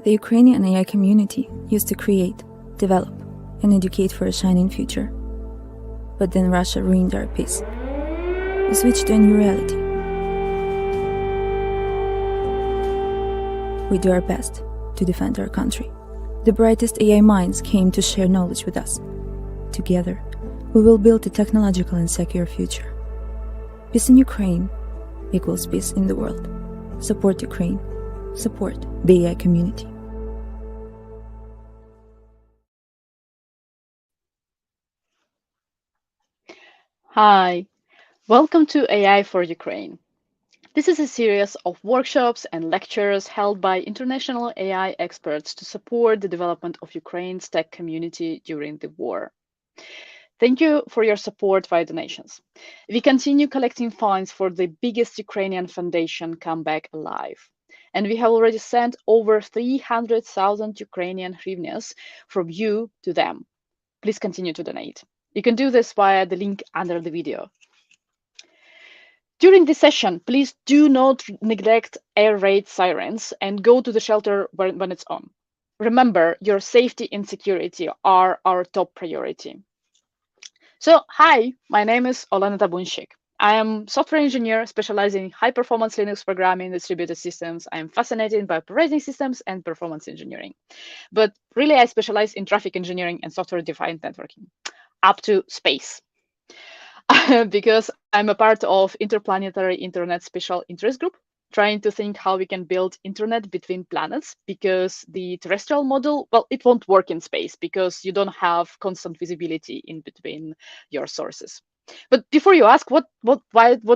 The Ukrainian AI community used to create, develop, and educate for a shining future. But then Russia ruined our peace. We switched to a new reality. We do our best to defend our country. The brightest AI minds came to share knowledge with us. Together, we will build a technological and secure future. Peace in Ukraine equals peace in the world. Support Ukraine. Support the AI community. Hi, welcome to AI for Ukraine. This is a series of workshops and lectures held by international AI experts to support the development of Ukraine's tech community during the war. Thank you for your support via donations. We continue collecting funds for the biggest Ukrainian foundation, Come Back Alive. And we have already sent over 300,000 Ukrainian hryvnias from you to them. Please continue to donate. You can do this via the link under the video. During this session, please do not neglect air raid sirens and go to the shelter when it's on. Remember, your safety and security are our top priority. So, hi, my name is Olena Tabunsik. I am software engineer specializing in high-performance Linux programming, distributed systems. I am fascinated by operating systems and performance engineering. But really, I specialize in traffic engineering and software-defined networking, up to space. Because I'm a part of Interplanetary Internet Special Interest Group, trying to think how we can build internet between planets, because the terrestrial model, well, it won't work in space because you don't have constant visibility in between your sources. But before you ask what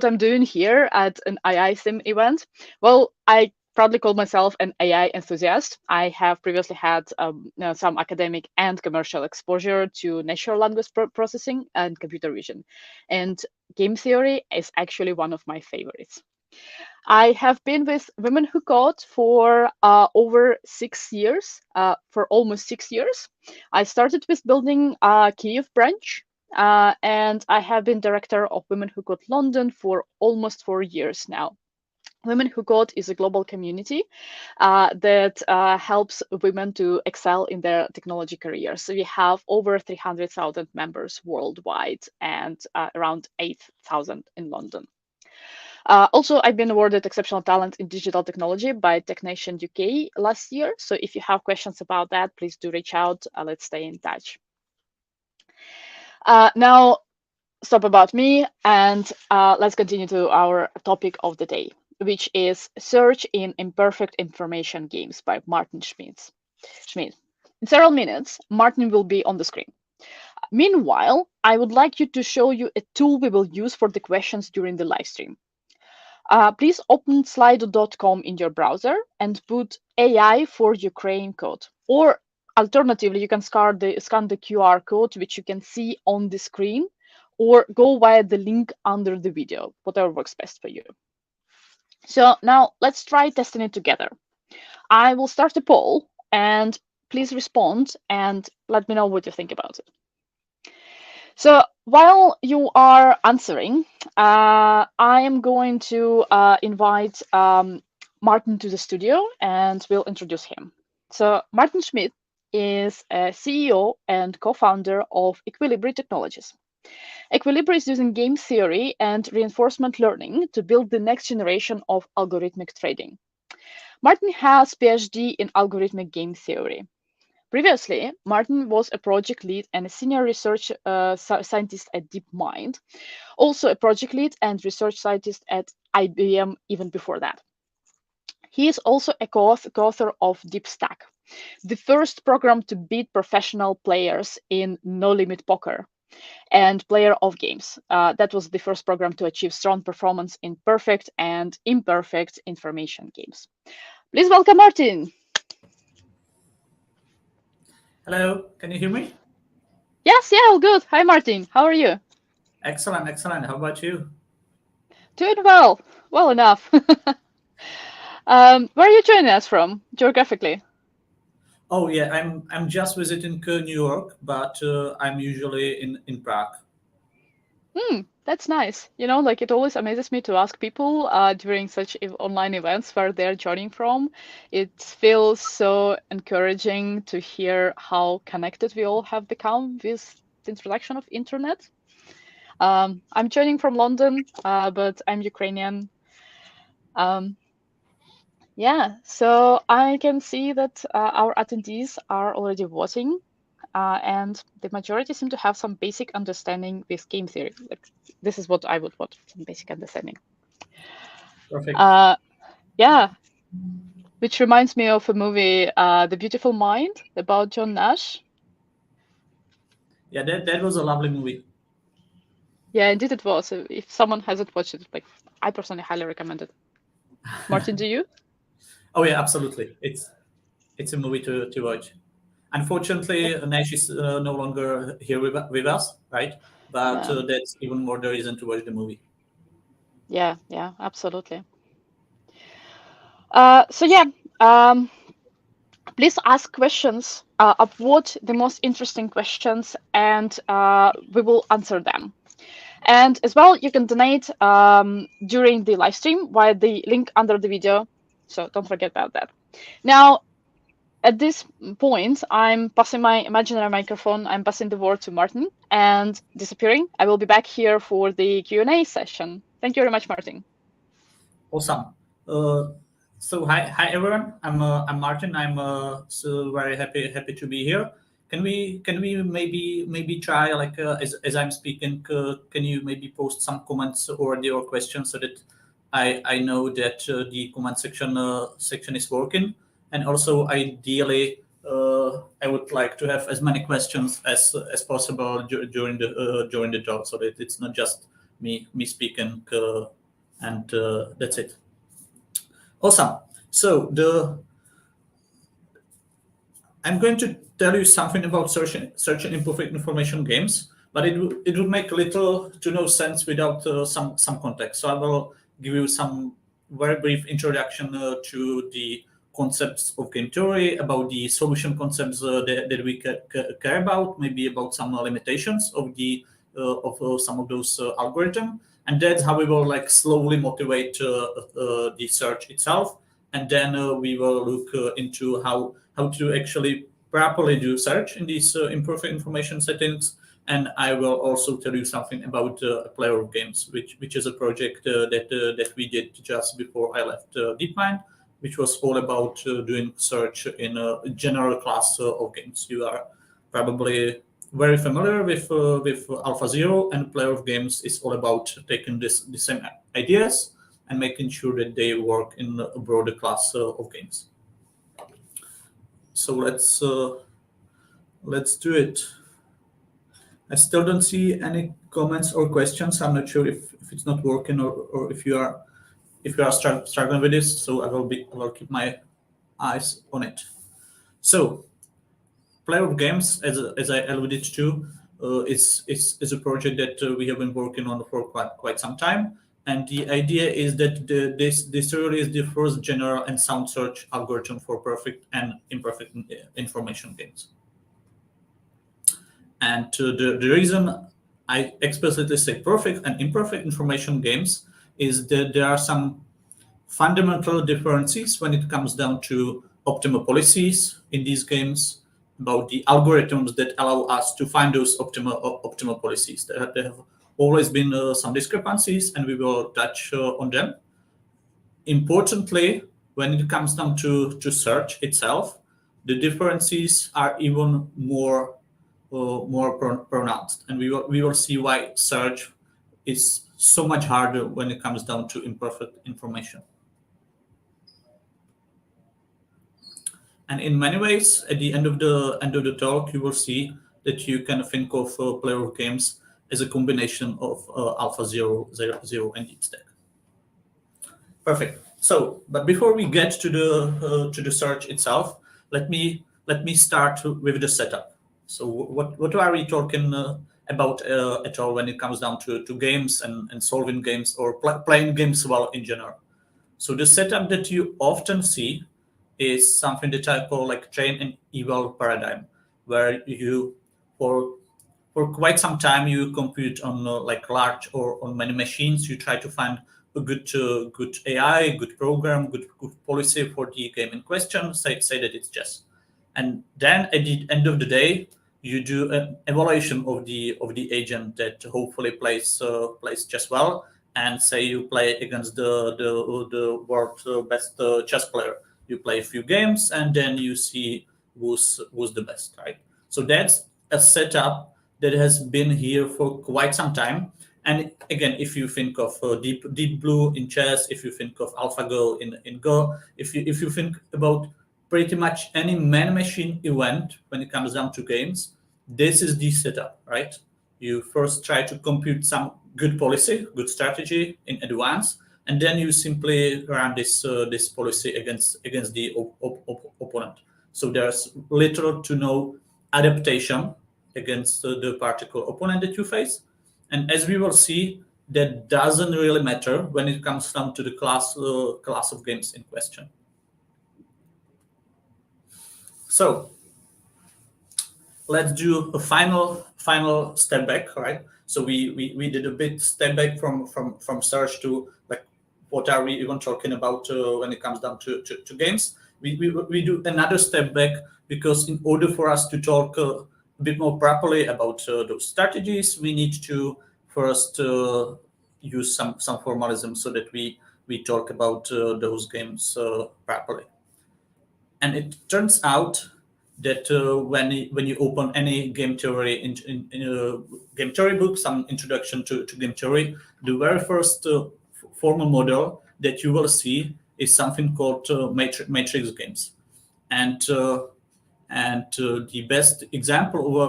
I'm doing here at an AI sim event, well, I proudly call myself an AI enthusiast. I have previously had some academic and commercial exposure to natural language processing and computer vision. And game theory is actually one of my favorites. I have been with Women Who Code for over 6 years, for almost 6 years. I started with building a Kyiv branch, and I have been director of Women Who Code London for almost 4 years now. Women Who Code is a global community that helps women to excel in their technology careers. So we have over 300,000 members worldwide and around 8,000 in London. Also, I've been awarded Exceptional Talent in Digital Technology by TechNation UK last year. So if you have questions about that, please do reach out. Let's stay in touch. Now, stop about me, and let's continue to our topic of the day, which is Search in Imperfect Information Games by Martin Schmid. In several minutes, Martin will be on the screen. Meanwhile, I would like to show you a tool we will use for the questions during the live stream. Please open slido.com in your browser and put AI for Ukraine code. Or alternatively, you can scan the QR code, which you can see on the screen, or go via the link under the video, whatever works best for you. So now let's try testing it together. I will start a poll, and please respond and let me know what you think about it. So while you are answering, I am going to invite Martin to the studio, and we'll introduce him. So Martin Schmid is a CEO and co-founder of EquiLibre Technologies. EquiLibre is using game theory and reinforcement learning to build the next generation of algorithmic trading. Martin has Ph.D. in algorithmic game theory. Previously, Martin was a project lead and a senior research scientist at DeepMind, also a project lead and research scientist at IBM even before that. He is also a co-author of DeepStack, the first program to beat professional players in no-limit poker, and player of games. That was the first program to achieve strong performance in perfect and imperfect information games. Please welcome Martin. Hello, can you hear me? Yes, yeah, all good. Hi, Martin. How are you? Excellent, excellent. How about you? Doing well. Well enough. Where are you joining us from, geographically? Oh yeah, I'm just visiting New York, but I'm usually in Prague. That's nice. Like it always amazes me to ask people during such online events where they're joining from. It feels so encouraging to hear how connected we all have become with the introduction of internet. I'm joining from London, but I'm Ukrainian. Um, yeah, so I can see that our attendees are already voting, and the majority seem to have some basic understanding with game theory. Like this is what I would want, some basic understanding. Perfect. Yeah, which reminds me of a movie, The Beautiful Mind, about John Nash. Yeah, that was a lovely movie. Yeah, indeed it was. So if someone hasn't watched it, like I personally highly recommend it. Martin, do you? Oh yeah, absolutely. It's a movie to watch. Unfortunately, Nash is no longer here with us, right? But Yeah, that's even more the reason to watch the movie. yeah, absolutely. So yeah, um, please ask questions, upvote the most interesting questions, and we will answer them. And as well, you can donate during the live stream via the link under the video. So don't forget about that. Now, at this point, I'm passing my imaginary microphone. I'm passing the word to Martin and disappearing. I will be back here for the Q&A session. Thank you very much, Martin. Awesome. So hi everyone. I'm Martin. I'm so very happy to be here. Can we maybe try like as I'm speaking? Can you maybe post some comments or your questions so that I know that the comment section is working, and also ideally. I would like to have as many questions as possible during the talk, so that it's not just me speaking, and that's it. Awesome. So I'm going to tell you something about searching imperfect information games, but it would make little to no sense without some context. So I will give you some very brief introduction to the concepts of game theory, about the solution concepts that we care about, maybe about some limitations of the of some of those algorithms, and that's how we will like slowly motivate the search itself, and then we will look into how to actually properly do search in these imperfect information settings. And I will also tell you something about a player of games, which is a project that we did just before I left DeepMind, which was all about doing search in a general class of games. You are probably very familiar with AlphaZero, and player of games is all about taking the same ideas and making sure that they work in a broader class of games. So let's do it. I still don't see any comments or questions. I'm not sure if it's not working, or if you are struggling with this. So I will keep my eyes on it. So Player of Games, as I alluded to, is a project that we have been working on for quite some time. And the idea is that this really is the first general and sound search algorithm for perfect and imperfect information games. And the reason I explicitly say perfect and imperfect information games is that there are some fundamental differences when it comes down to optimal policies in these games, about the algorithms that allow us to find those optimal policies. There have always been some discrepancies, and we will touch on them. Importantly, when it comes down to search itself, the differences are even more pronounced, and we will see why search is so much harder when it comes down to imperfect information. And in many ways, at the end of the talk, you will see that you can think of player of games as a combination of AlphaZero, Zero, and DeepStack. Perfect. So, but before we get to the search itself, let me start with the setup. So, what are we talking about at all when it comes down to games and solving games or playing games well in general? So, the setup that you often see is something that I call like train and eval paradigm, where you for for quite some time you compute on like large or on many machines. You try to find a good AI, good program, good policy for the game in question. Say that it's chess, and then at the end of the day, you do an evaluation of the agent that hopefully plays chess well, and say you play against the world's best chess player. You play a few games, and then you see who's the best, right? So that's a setup that has been here for quite some time. And again, if you think of Deep Blue in chess, if you think of AlphaGo in Go, if you think about pretty much any man-machine event when it comes down to games, this is the setup, right? You first try to compute some good policy, good strategy in advance, and then you simply run this policy against the opponent. So there's little to no adaptation against the particular opponent that you face. And as we will see, that doesn't really matter when it comes down to the class of games in question. So let's do a final step back, right? So we did a bit step back from search to like what are we even talking about when it comes down to games. We do another step back because in order for us to talk a bit more properly about those strategies, we need to first use some formalism so that we talk about those games properly. And it turns out that when you open any game theory in game theory book, some introduction to game theory, the very first formal model that you will see is something called matrix games, and the best example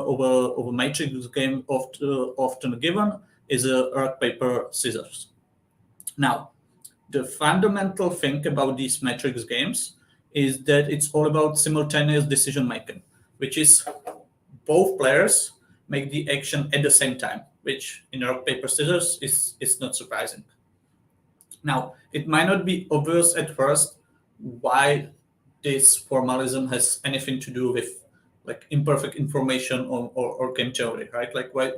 of a matrix game often given is a rock paper scissors. Now, the fundamental thing about these matrix games is that it's all about simultaneous decision making, which is both players make the action at the same time, which in rock paper scissors is not surprising. Now, it might not be obvious at first why this formalism has anything to do with like imperfect information or game theory, right? Like why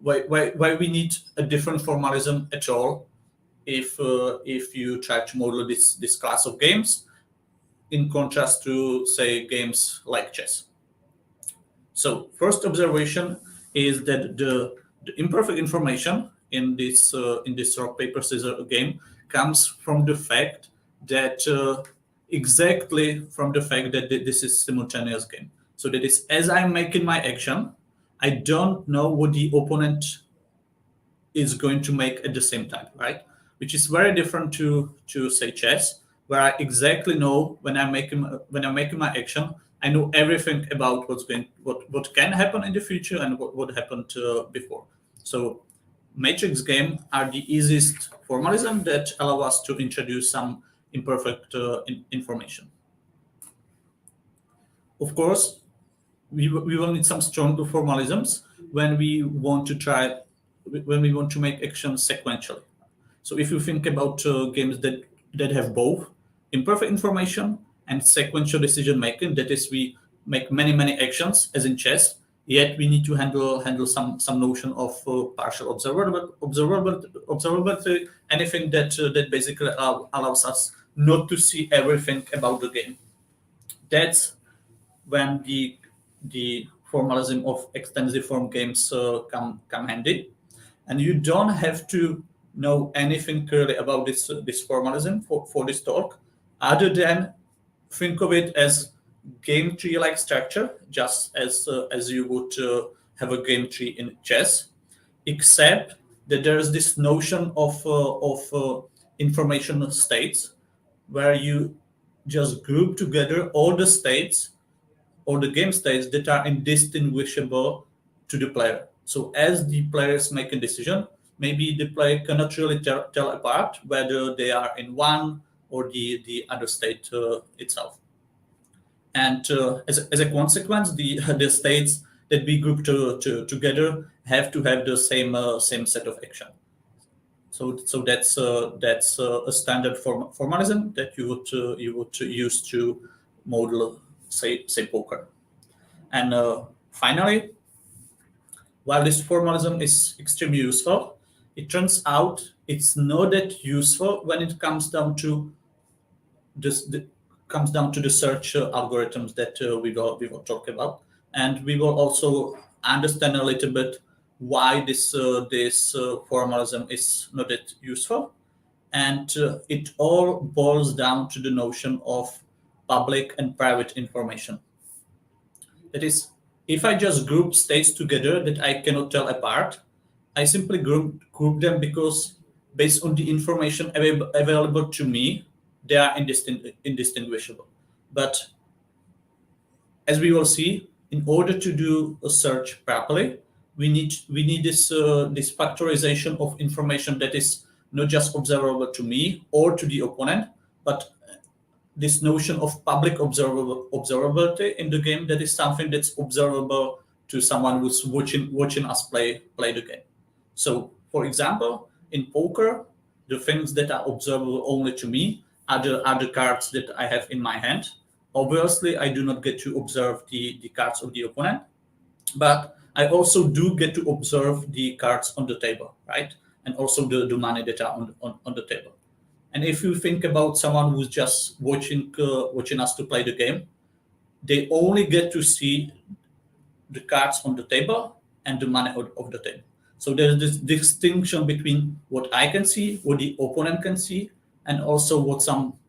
we need a different formalism at all if you try to model this class of games in contrast to say games like chess. So first observation is that the imperfect information in this rock paper scissors game comes from the fact that this is simultaneous game. So that is, as I'm making my action, I don't know what the opponent is going to make at the same time, right? Which is very different to say chess, where I exactly know when I'm making my action, I know everything about what can happen in the future and what happened before. So matrix games are the easiest formalism that allow us to introduce some imperfect information. Of course, we will need some stronger formalisms when we want to make actions sequentially. So if you think about games that have both imperfect information and sequential decision making, that is, we make many actions as in chess, yet we need to handle some notion of partial observability, anything that basically allows us not to see everything about the game. That's when the formalism of extensive form games come handy, and you don't have to know anything clearly about this formalism for this talk, other than think of it as game tree-like structure, just as you would have a game tree in chess, except that there is this notion of information states, where you just group together all the states or the game states that are indistinguishable to the player. So as the players make a decision, maybe the player cannot really tell apart whether they are in one or the other state itself. And as a consequence, the states that we group together have to have the same set of action. So that's a standard formalism that you would use to model say poker. And finally, while this formalism is extremely useful, it turns out it's not that useful when it comes down to the search algorithms that we will talk about, and we will also understand a little bit why this formalism is not that useful, and it all boils down to the notion of public and private information. That is, if I just group states together that I cannot tell apart, I simply group them because based on the information available to me, they are indistinguishable. But as we will see, in order to do a search properly, we need this factorization of information that is not just observable to me or to the opponent, but this notion of public observability in the game, that is something that's observable to someone who's watching us play the game. So, for example, in poker, the things that are observable only to me are the cards that I have in my hand. Obviously, I do not get to observe the cards of the opponent, but I also do get to observe the cards on the table, right? And also the money that are on the table. And if you think about someone who's just watching us to play the game, they only get to see the cards on the table and the money of the table. So there's this distinction between what I can see, what the opponent can see, and also what some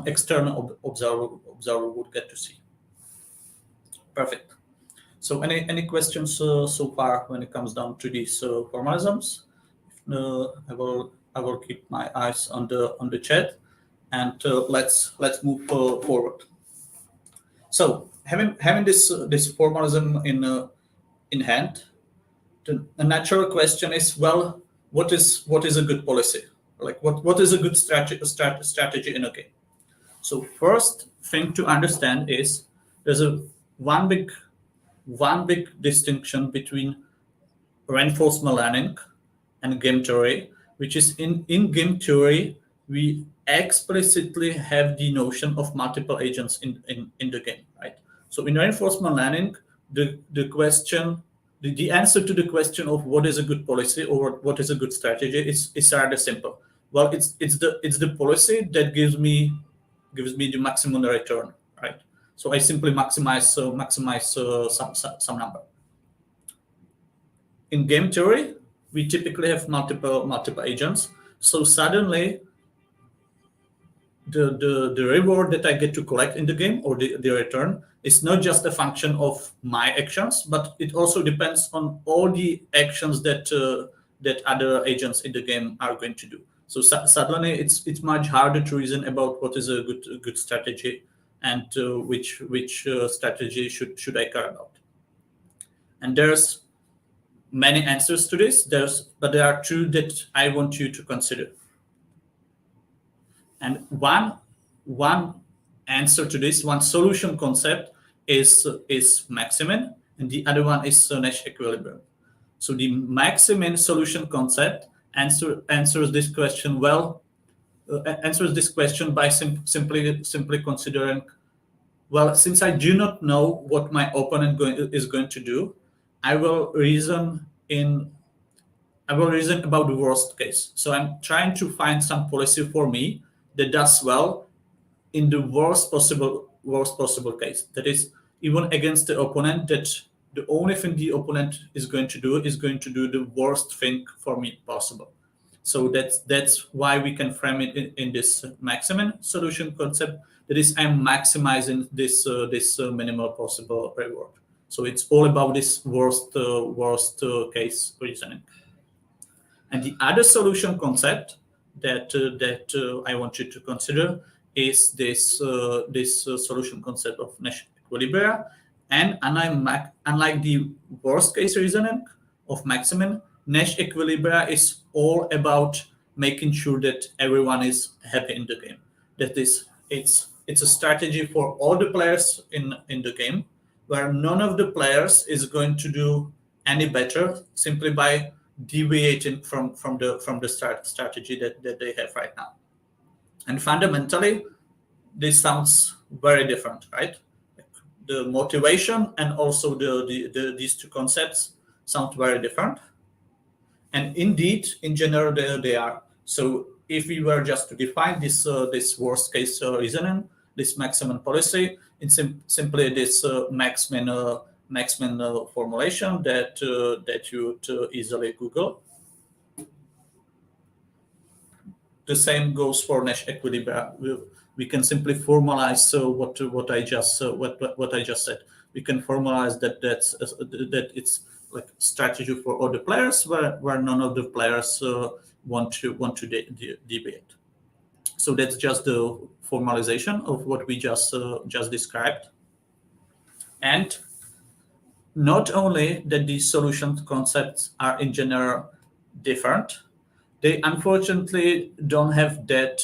external observer would get to see. Perfect. So any questions so far when it comes down to these formalisms? I will keep my eyes on the chat, and let's move forward. So having this formalism in hand, the natural question is, well, what is a good policy? Like what is a good strategy in a game? So first thing to understand is there's one big distinction between reinforcement learning and game theory, which is in game theory, we explicitly have the notion of multiple agents in the game, right? So in reinforcement learning, the answer to the question of what is a good policy or what is a good strategy is rather simple. Well, it's the policy that gives me the maximum return, right? So I simply maximize some number. In game theory, we typically have multiple agents. So suddenly, the reward that I get to collect in the game or the return is not just a function of my actions, but it also depends on all the actions that other agents in the game are going to do. So suddenly, it's much harder to reason about what is a good strategy and which strategy should I care about. And there's many answers to this, but there are two that I want you to consider. And one answer to this, one solution concept is maximin, and the other one is Nash equilibrium. So the maximin solution concept answers this question by simply considering, well, since I do not know what my opponent is going to do, I will reason about the worst case. So I'm trying to find some policy for me that does well in the worst possible case. That is, even against the opponent, that the only thing the opponent is going to do the worst thing for me possible. So that's why we can frame it in this maximin solution concept. That is, I'm maximizing this minimal possible reward. So it's all about this worst case reasoning. And the other solution concept that I want you to consider is this solution concept of Nash equilibria. And unlike the worst case reasoning of maximin, Nash equilibria is all about making sure that everyone is happy in the game. That is, it's a strategy for all the players in the game, where none of the players is going to do any better simply by deviating from the strategy that they have right now. And fundamentally, this sounds very different, right? The motivation and also these two concepts sound very different. And indeed, in general, they are. So if we were just to define this worst case reasoning, this maximum policy, it's simply this max-min formulation that you would easily Google. The same goes for Nash equilibria. We can simply formalize what I just said. We can formalize that it's like strategy for all the players where none of the players want to deviate. So that's just the formalization of what we just described. And not only that these solution concepts are in general different, they unfortunately don't have that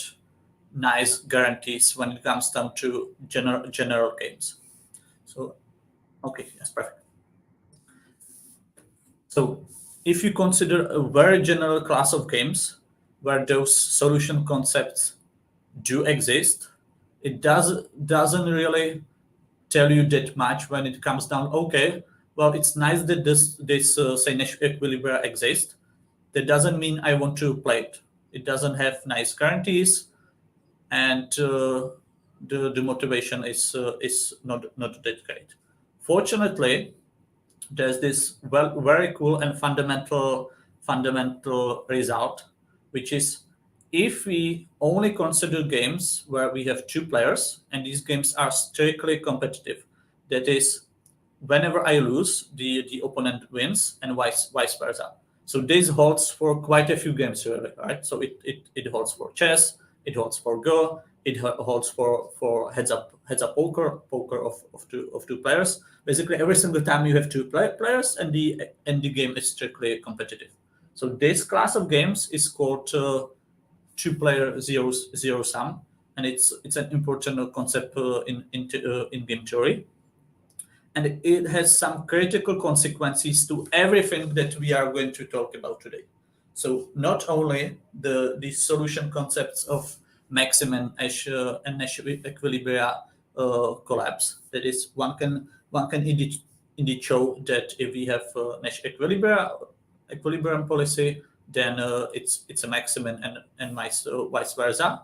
nice guarantees when it comes down to general games. So, okay, yes, perfect. So if you consider a very general class of games where those solution concepts do exist, it doesn't really tell you that much when it comes down. Okay, well, it's nice that this say Nash equilibria exist. That doesn't mean I want to play it. It doesn't have nice guarantees, and the motivation is not that great. Fortunately, there's this very cool and fundamental result, which is if we only consider games where we have two players and these games are strictly competitive, that is, whenever I lose, the opponent wins and vice versa. So this holds for quite a few games, really, right? So it holds for chess, it holds for Go, it holds for heads up poker of two players. Basically, every single time you have two players, and the game is strictly competitive. So this class of games is called two-player zero sum, and it's an important concept in game theory. And it has some critical consequences to everything that we are going to talk about today. So not only the solution concepts of maximum and Nash equilibria collapse. That is, one can indeed show that if we have Nash equilibrium policy, then it's a maximum and vice versa.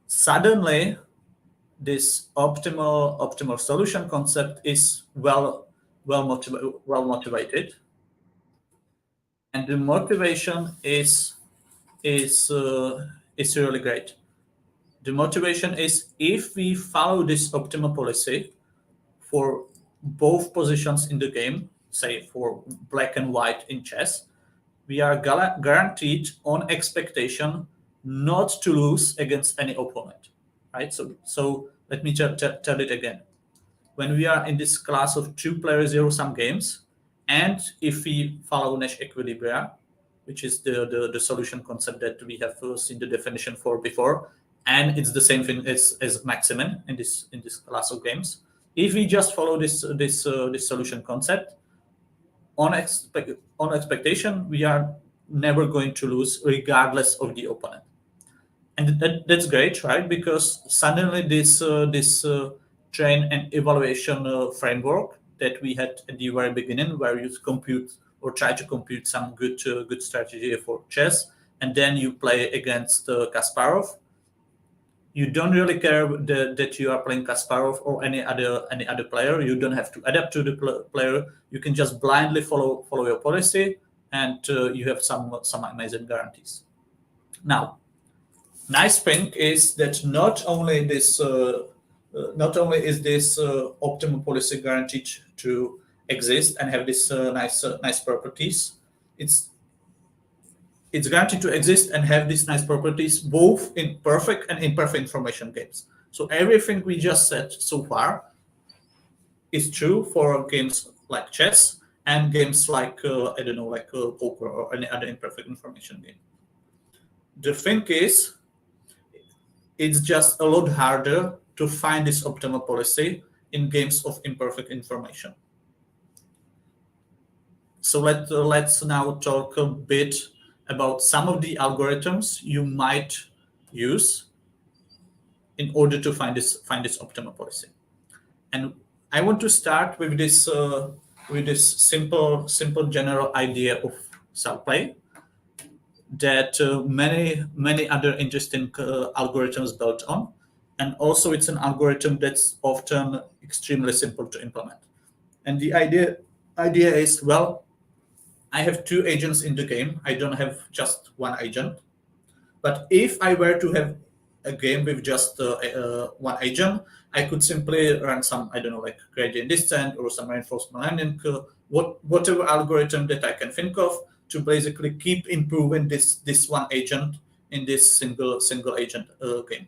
Suddenly, this optimal solution concept is well motivated, and the motivation is really great. The motivation is if we follow this optimal policy for both positions in the game, say for black and white in chess, we are guaranteed on expectation not to lose against any opponent, right? So let me tell it again. When we are in this class of two-player zero-sum games, and if we follow Nash equilibria, which is the solution concept that we have seen the definition for before, and it's the same thing as maximum in this class of games. If we just follow this solution concept, on expectation, we are never going to lose regardless of the opponent. And that's great, right? Because suddenly this train and evaluation framework that we had at the very beginning, where you compute or try to compute some good strategy for chess, and then you play against Kasparov, you don't really care that you are playing Kasparov or any other player. You don't have to adapt to the player. You can just blindly follow your policy, and you have some amazing guarantees. Now, nice thing is that not only is this optimal policy guaranteed to exist and have this nice properties, it's guaranteed to exist and have these nice properties both in perfect and imperfect information games. So everything we just said so far is true for games like chess and games like poker or any other imperfect information game. The thing is, it's just a lot harder to find this optimal policy in games of imperfect information. So let's now talk a bit about some of the algorithms you might use in order to find this optimal policy. And I want to start with this this simple general idea of self-play that many other interesting algorithms built on, and also it's an algorithm that's often extremely simple to implement. And the idea is, well, I have two agents in the game. I don't have just one agent. But if I were to have a game with just one agent, I could simply run some, I don't know, like gradient descent or some reinforcement learning, whatever algorithm that I can think of to basically keep improving this one agent in this single agent game.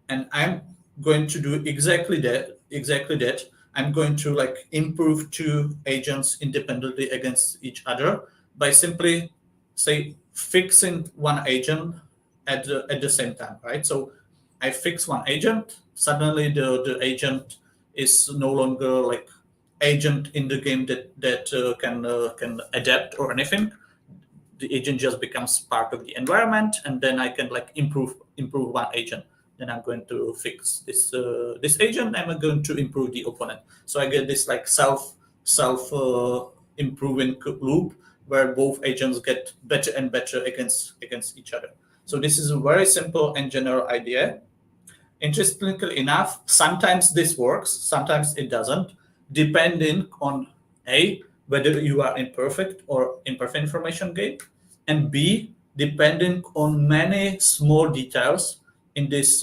And I'm going to do exactly that. I'm going to like improve two agents independently against each other by simply say fixing one agent at the same time, right? So I fix one agent, suddenly the agent is no longer like agent in the game that can adapt or anything. The agent just becomes part of the environment, and then I can like improve one agent. Then I'm going to fix this agent. I'm going to improve the opponent. So I get this like self improving loop where both agents get better and better against each other. So this is a very simple and general idea. Interestingly enough, sometimes this works, sometimes it doesn't, depending on A, whether you are in perfect or imperfect information game, and B, depending on many small details in this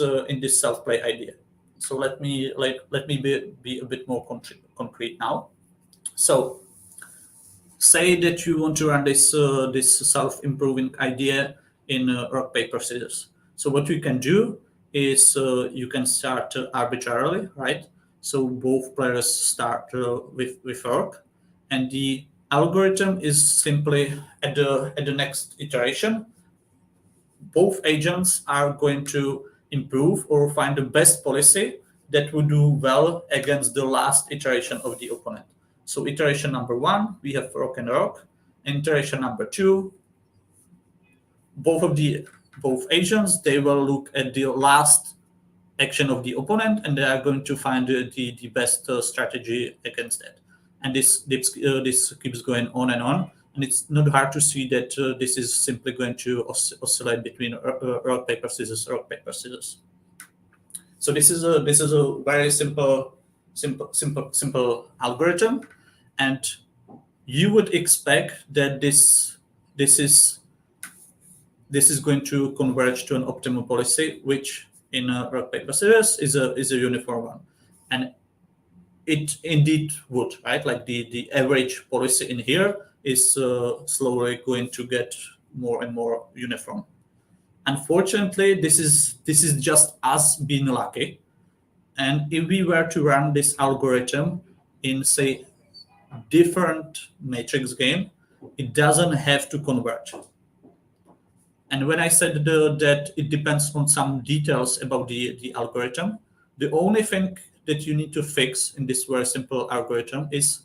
self-play idea. So let me be a bit more concrete now. So say that you want to run this self-improving idea in rock paper scissors. So what you can do is you can start arbitrarily, right? So both players start with rock, and the algorithm is simply at the next iteration. Both agents are going to improve or find the best policy that would do well against the last iteration of the opponent. So iteration number 1, we have rock and rock. Iteration number 2, both agents, they will look at the last action of the opponent, and they are going to find the best strategy against that. And this keeps going on and on. And it's not hard to see that this is simply going to oscillate between rock paper scissors, rock paper scissors. So this is a very simple algorithm, and you would expect that this is going to converge to an optimal policy, which in rock paper scissors is a uniform one, and it indeed would, right? Like the average policy in here is slowly going to get more and more uniform. Unfortunately, this is just us being lucky. And if we were to run this algorithm in, say, different matrix game, it doesn't have to converge. And when I said that it depends on some details about the algorithm, the only thing that you need to fix in this very simple algorithm is,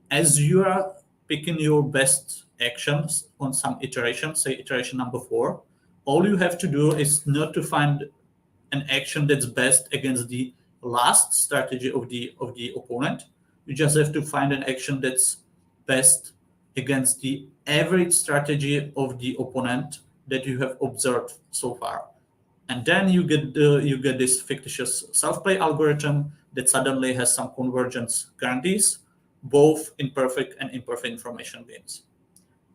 as you are picking your best actions on some iteration, say iteration number 4, all you have to do is not to find an action that's best against the last strategy of the opponent. You just have to find an action that's best against the average strategy of the opponent that you have observed so far. And then you get this fictitious self-play algorithm that suddenly has some convergence guarantees, both in perfect and imperfect information games.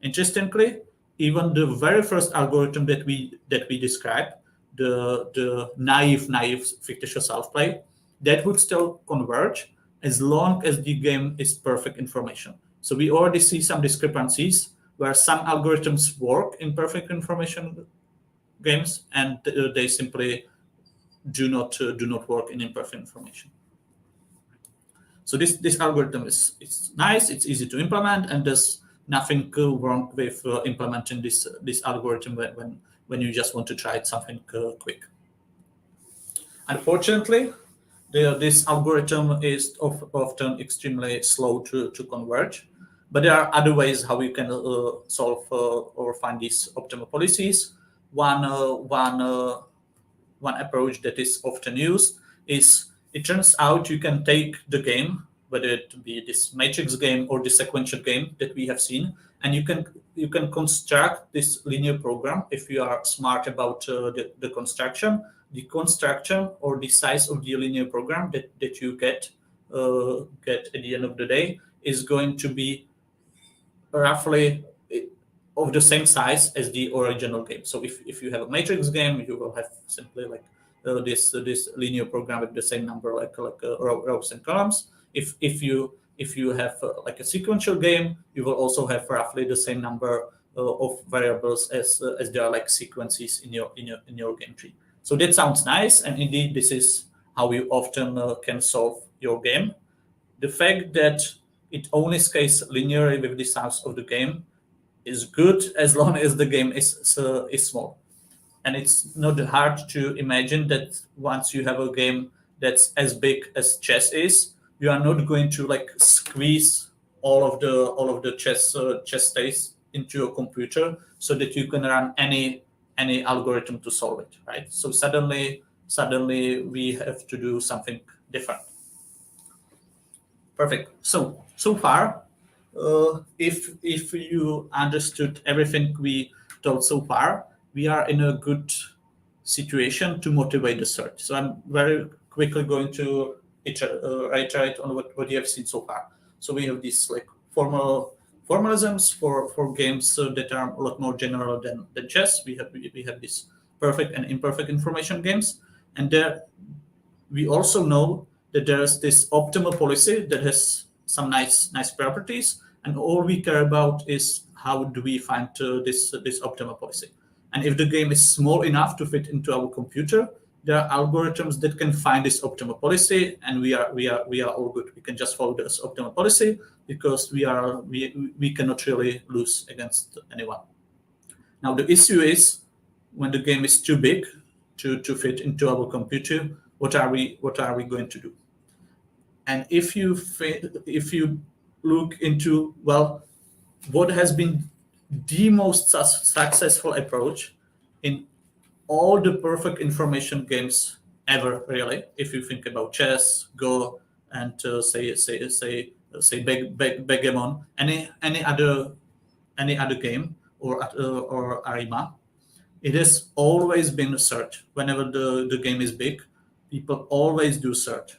Interestingly, even the very first algorithm that we described, the naive fictitious self-play, that would still converge as long as the game is perfect information. So we already see some discrepancies where some algorithms work in perfect information games and they simply do not work in imperfect information. So this algorithm is nice, it's easy to implement, and there's nothing wrong with implementing this algorithm when you just want to try something quick. Unfortunately, this algorithm is often extremely slow to converge, but there are other ways how you can solve or find these optimal policies. One approach that is often used is, it turns out you can take the game whether it be this matrix game or the sequential game that we have seen. And you can construct this linear program if you are smart about the construction. The construction or the size of the linear program that you get at the end of the day is going to be roughly of the same size as the original game. So if you have a matrix game, you will have simply like this linear program with the same number like rows and columns. If you have like a sequential game, you will also have roughly the same number of variables as there are like sequences in your game tree. So that sounds nice, and indeed this is how you often can solve your game. The fact that it only scales linearly with the size of the game is good as long as the game is small. And it's not hard to imagine that once you have a game that's as big as chess is, you are not going to like squeeze all of the chess states into a computer so that you can run any algorithm to solve it, right? So suddenly we have to do something different. Perfect. So far, if you understood everything we told so far, we are in a good situation to motivate the search. So I'm very quickly going to iterate on what you have seen so far. So we have these like formalisms for games that are a lot more general than chess. We have these perfect and imperfect information games, and there we also know that there's this optimal policy that has some nice properties, and all we care about is how do we find this optimal policy. And if the game is small enough to fit into our computer, there are algorithms that can find this optimal policy, and we are all good. We can just follow this optimal policy because we cannot really lose against anyone. Now the issue is when the game is too big to fit into our computer, what are we going to do? And if you look into, well, what has been the most successful approach in all the perfect information games ever, really, if you think about chess, Go, and say backgammon, any other game or Arima, it has always been a search. Whenever the game is big, people always do search.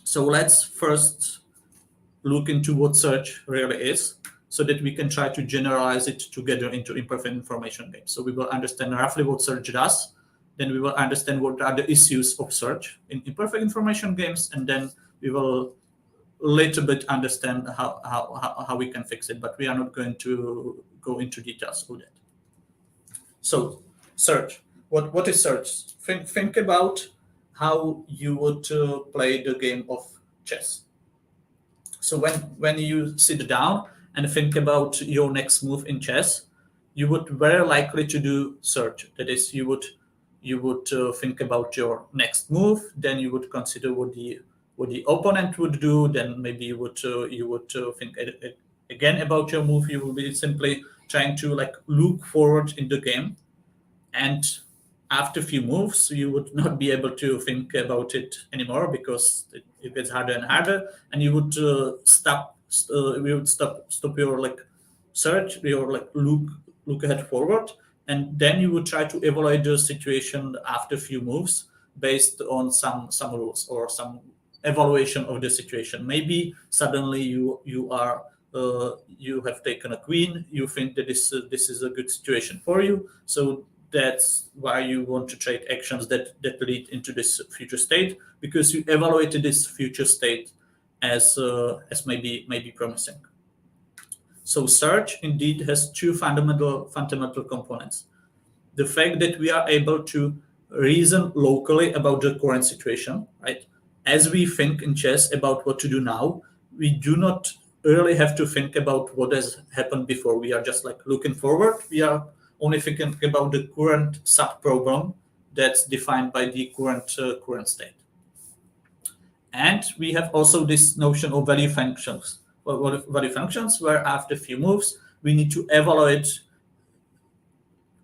So let's first look into what search really is, so that we can try to generalize it together into imperfect information games. So we will understand roughly what search does, then we will understand what are the issues of search in imperfect information games, and then we will a little bit understand how we can fix it, but we are not going to go into details of that. So search, what is search? Think about how you would play the game of chess. So when you sit down and think about your next move in chess, you would very likely to do search. That is, you would think about your next move, then you would consider what the opponent would do, then maybe you would think again about your move. You will be simply trying to like look forward in the game, and after a few moves, you would not be able to think about it anymore because it gets harder and harder, and you would stop your like search, your like look ahead forward, and then you would try to evaluate the situation after a few moves based on some rules or some evaluation of the situation. Maybe suddenly you have taken a queen, you think that this is a good situation for you, so that's why you want to trade actions that lead into this future state, because you evaluated this future state as maybe promising. So search indeed has two fundamental components. The fact that we are able to reason locally about the current situation, right? As we think in chess about what to do now, we do not really have to think about what has happened before. We are just like looking forward. We are only thinking about the current sub-program that's defined by the current state. And we have also this notion of value functions. Value functions, where after a few moves, we need to evaluate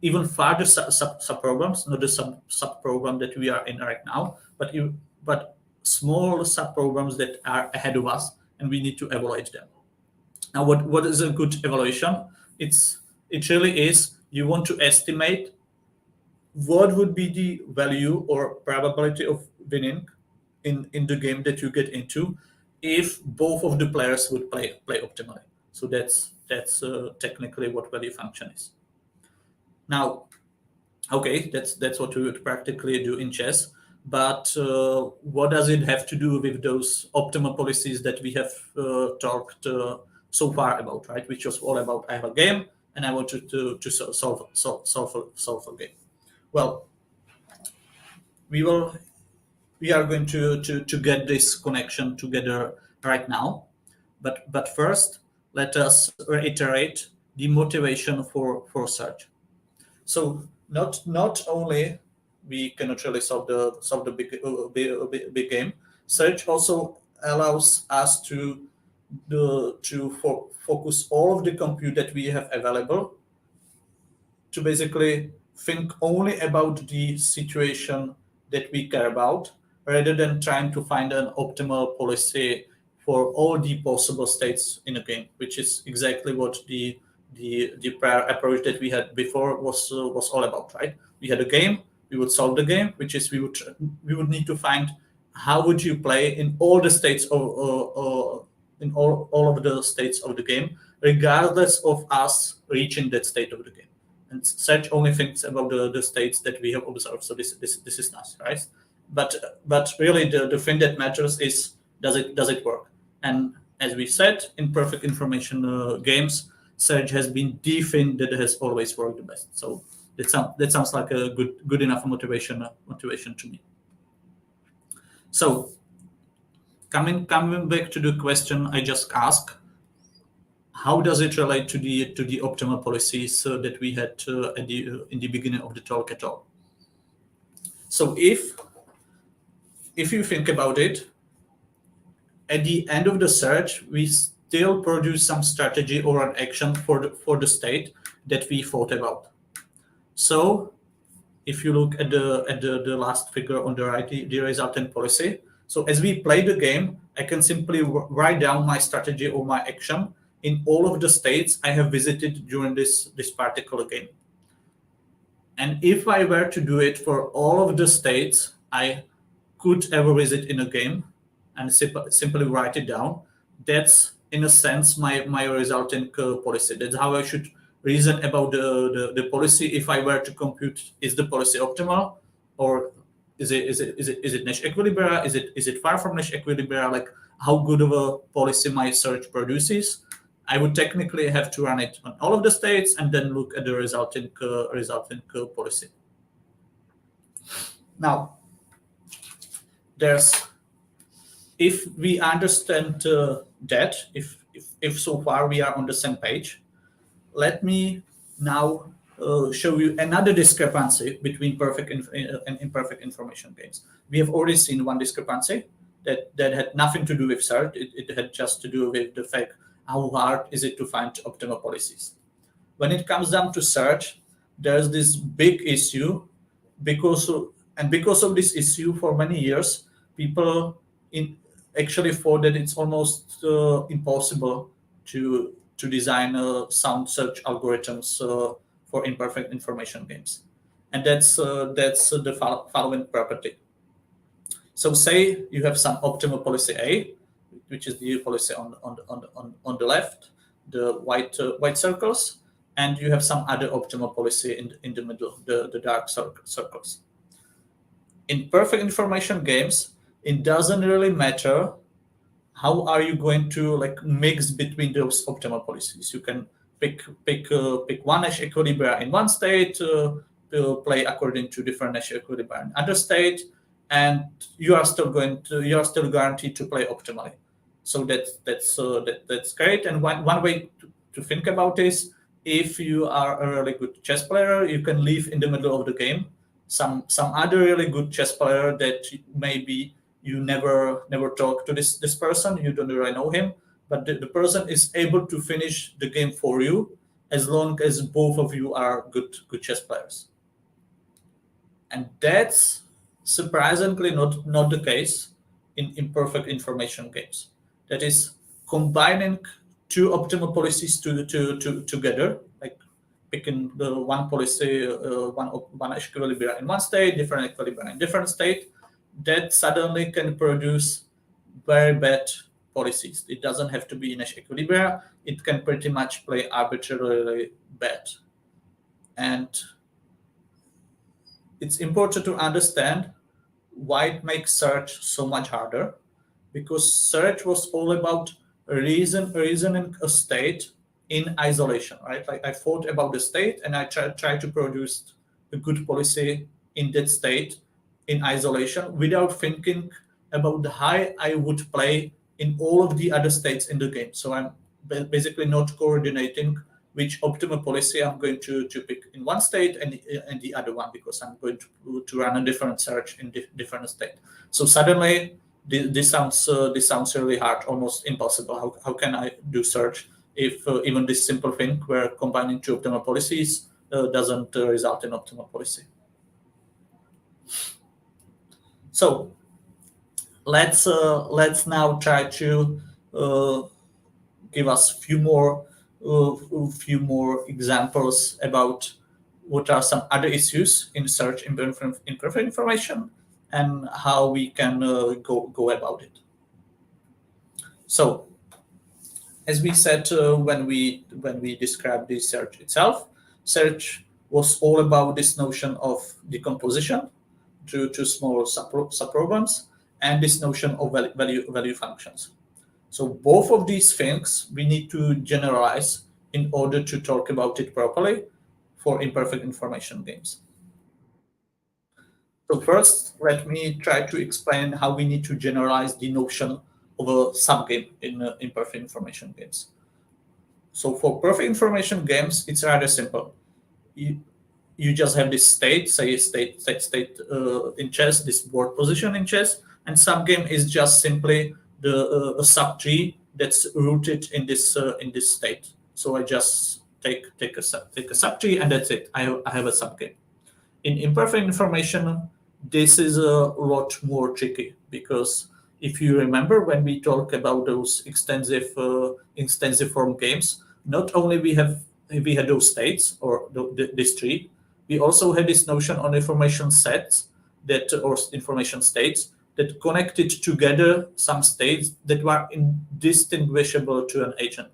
even further sub-programs, not the sub-program that we are in right now, but small sub-programs that are ahead of us, and we need to evaluate them. Now, what is a good evaluation? It really is, you want to estimate what would be the value or probability of winning in the game that you get into if both of the players would play optimally. So that's technically what value function is. Now, okay, that's what we would practically do in chess. But what does it have to do with those optimal policies that we have talked so far about, right? Which was all about, I have a game and I want to solve a game. Well, we are going to get this connection together right now, but first let us reiterate the motivation for search. So not only we cannot really solve the big game, search also allows us to focus all of the compute that we have available to basically think only about the situation that we care about, rather than trying to find an optimal policy for all the possible states in a game, which is exactly what the prior approach that we had before was all about, right? We had a game, we would solve the game, which is we would need to find how would you play in all the states of in all of the states of the game, regardless of us reaching that state of the game. And search only thinks about the states that we have observed. So this is nice, right? But really the thing that matters is, does it work? And as we said, in perfect information games, search has been the thing that has always worked the best. So that sounds like a good enough motivation to me. So coming back to the question I just asked, how does it relate to the optimal policies that we had in the beginning of the talk at all? So if you think about it, at the end of the search, we still produce some strategy or an action for the state that we thought about. So if you look at the last figure on the right, the resultant policy. So as we play the game, I can simply write down my strategy or my action in all of the states I have visited during this particular game. And if I were to do it for all of the states I could ever visit in a game and simply write it down, that's in a sense my resultant policy. That's how I should reason about the policy. If I were to compute, is the policy optimal, or is it Nash equilibria? Is it far from Nash equilibria? Like how good of a policy my search produces? I would technically have to run it on all of the states and then look at the resultant policy. Now, if we understand that, if so far we are on the same page, let me now show you another discrepancy between perfect and imperfect information games. We have already seen one discrepancy that had nothing to do with search. It had just to do with the fact how hard is it to find optimal policies. When it comes down to search, there's this big issue because of this issue for many years, people actually thought that it's almost impossible to design sound search algorithms for imperfect information games, and that's the following property. So say you have some optimal policy A, which is the policy on the left, the white circles, and you have some other optimal policy in the middle, the dark circles. In perfect information games, it doesn't really matter how are you going to mix between those optimal policies. You can pick one Nash equilibria in one state, play according to different Nash equilibria in other state, and you are still guaranteed to play optimally. So that's great. And one way to think about this, if you are a really good chess player, you can leave in the middle of the game some other really good chess player that maybe you never talk to this person, you don't really know him, but the person is able to finish the game for you as long as both of you are good chess players. And that's surprisingly not the case in imperfect information games. That is combining two optimal policies together, like picking the one policy, one equilibrium in one state, different equilibrium in different state, that suddenly can produce very bad policies. It doesn't have to be in equilibrium. It can pretty much play arbitrarily bad. And it's important to understand why it makes search so much harder, because search was all about reasoning a state in isolation, right? Like I thought about the state and I try to produce a good policy in that state in isolation without thinking about how I would play in all of the other states in the game. So I'm basically not coordinating which optimal policy I'm going to pick in one state and the other one, because I'm going to run a different search in different state. So suddenly this sounds really hard, almost impossible. How can I do search if even this simple thing where combining two optimal policies doesn't result in optimal policy? So let's now try to give us few more examples about what are some other issues in search imperfect information and how we can go about it. So, as we said when we described the search itself, search was all about this notion of decomposition to small subproblems and this notion of value functions. So both of these things we need to generalize in order to talk about it properly for imperfect information games. So first, let me try to explain how we need to generalize the notion of a subgame in imperfect information games. So for perfect information games, it's rather simple. You just have this state, say state in chess, this board position in chess, and subgame is just simply a subtree that's rooted in this state. So I just take a subtree and that's it. I have a subgame. In imperfect information, this is a lot more tricky, because if you remember when we talk about those extensive form games, not only we had those states or this tree, we also had this notion on information sets or information states that connected together some states that were indistinguishable to an agent.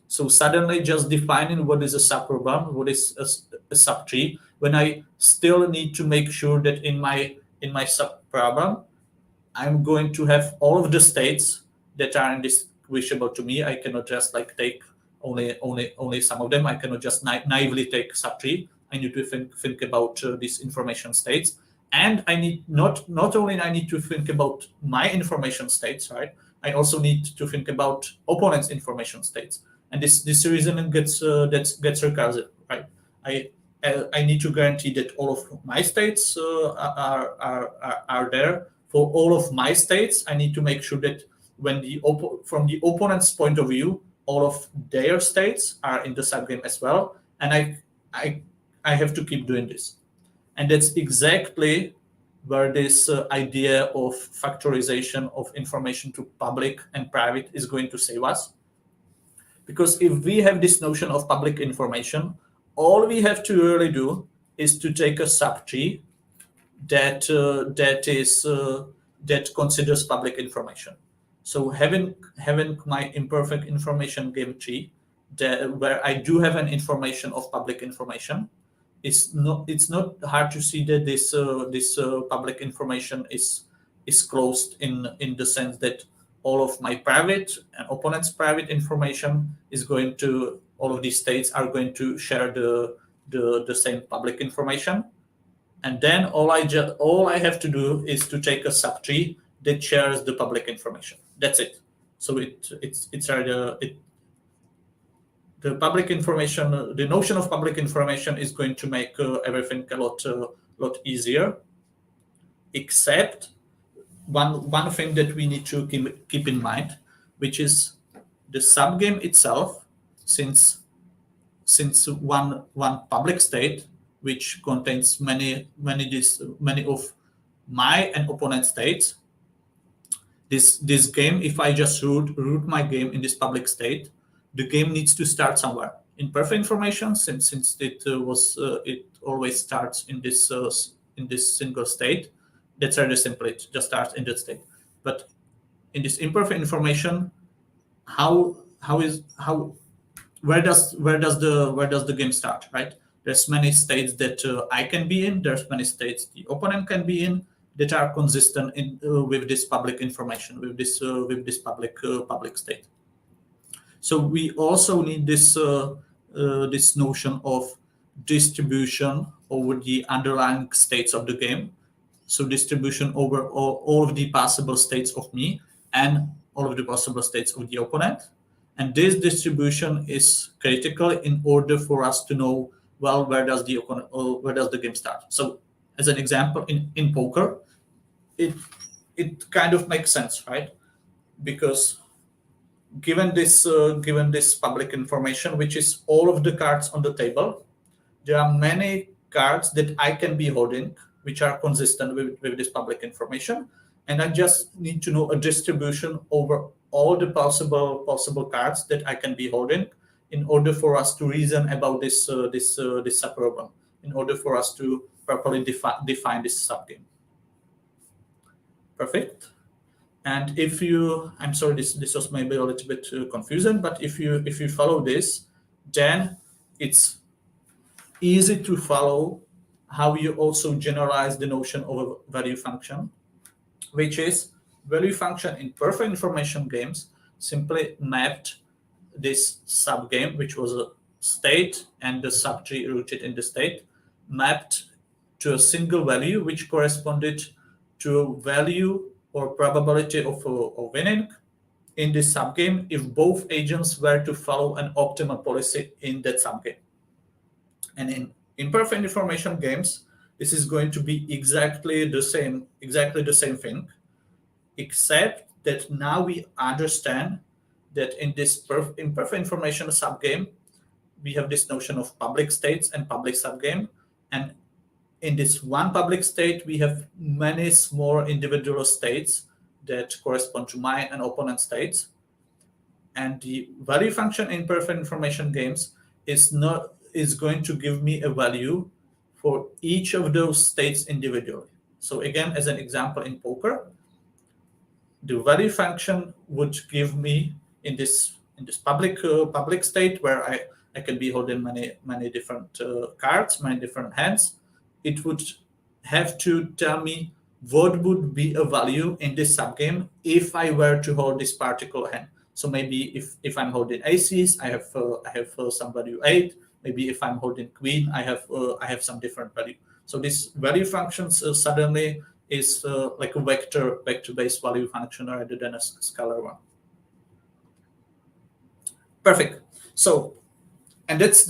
So suddenly just defining what is a subproblem, what is a subtree, when I still need to make sure that in my subproblem, I'm going to have all of the states that are indistinguishable to me. I cannot just like take only some of them. I cannot just naively take subtree. I need to think about these information states. And I need not only I need to think about my information states, right? I also need to think about opponents' information states, and this reasoning gets recursive, right? I need to guarantee that all of my states are there. For all of my states, I need to make sure that when from the opponent's point of view, all of their states are in the subgame as well, and I have to keep doing this. And that's exactly where this idea of factorization of information to public and private is going to save us. Because if we have this notion of public information, all we have to really do is to take a subtree that considers public information. So having my imperfect information game tree where I do have an information of public information, it's not hard to see that this public information is closed in the sense that all of my private and opponent's private information is going to, all of these states are going to share the same public information, and then all I have to do is to take a subtree that shares the public information. That's it. So the public information, the notion of public information is going to make everything a lot easier, except one thing that we need to keep in mind, which is the subgame itself, since one public state which contains many of my and opponent states, this game, if I just root my game in this public state, the game needs to start somewhere. In perfect information, since it it always starts in this single state, that's very simple. It just starts in that state. But in this imperfect information, where does the game start, right? There's many states that I can be in. There's many states the opponent can be in that are consistent with this public information, with this public state. So we also need this this notion of distribution over the underlying states of the game. So distribution over all of the possible states of me and all of the possible states of the opponent. And this distribution is critical in order for us to know, well, where does the game start? So as an example, in poker, it kind of makes sense, right? Because given this public information, which is all of the cards on the table, there are many cards that I can be holding, which are consistent with this public information, and I just need to know a distribution over all the possible cards that I can be holding in order for us to reason about this subproblem, in order for us to properly define this subgame. Perfect. And if you, I'm sorry, this was maybe a little bit confusing, but if you follow this, then it's easy to follow how you also generalize the notion of a value function, which is value function in perfect information games simply mapped this subgame, which was a state and the subtree rooted in the state, mapped to a single value which corresponded to a value or probability of winning in this subgame if both agents were to follow an optimal policy in that subgame. And in imperfect information games, this is going to be exactly the same thing, except that now we understand that in this imperfect information subgame, we have this notion of public states and public subgame. And in this one public state, we have many small individual states that correspond to my and opponent states. And the value function in perfect information games is going to give me a value for each of those states individually. So again, as an example in poker, the value function would give me in this public state where I can be holding many different cards, many different hands. It would have to tell me what would be a value in this subgame if I were to hold this particular hand. So maybe if I'm holding aces, I have some value 8. Maybe if I'm holding queen, I have some different value. So this value functions suddenly is like a vector-based value function rather than a scalar one. Perfect. So, and that's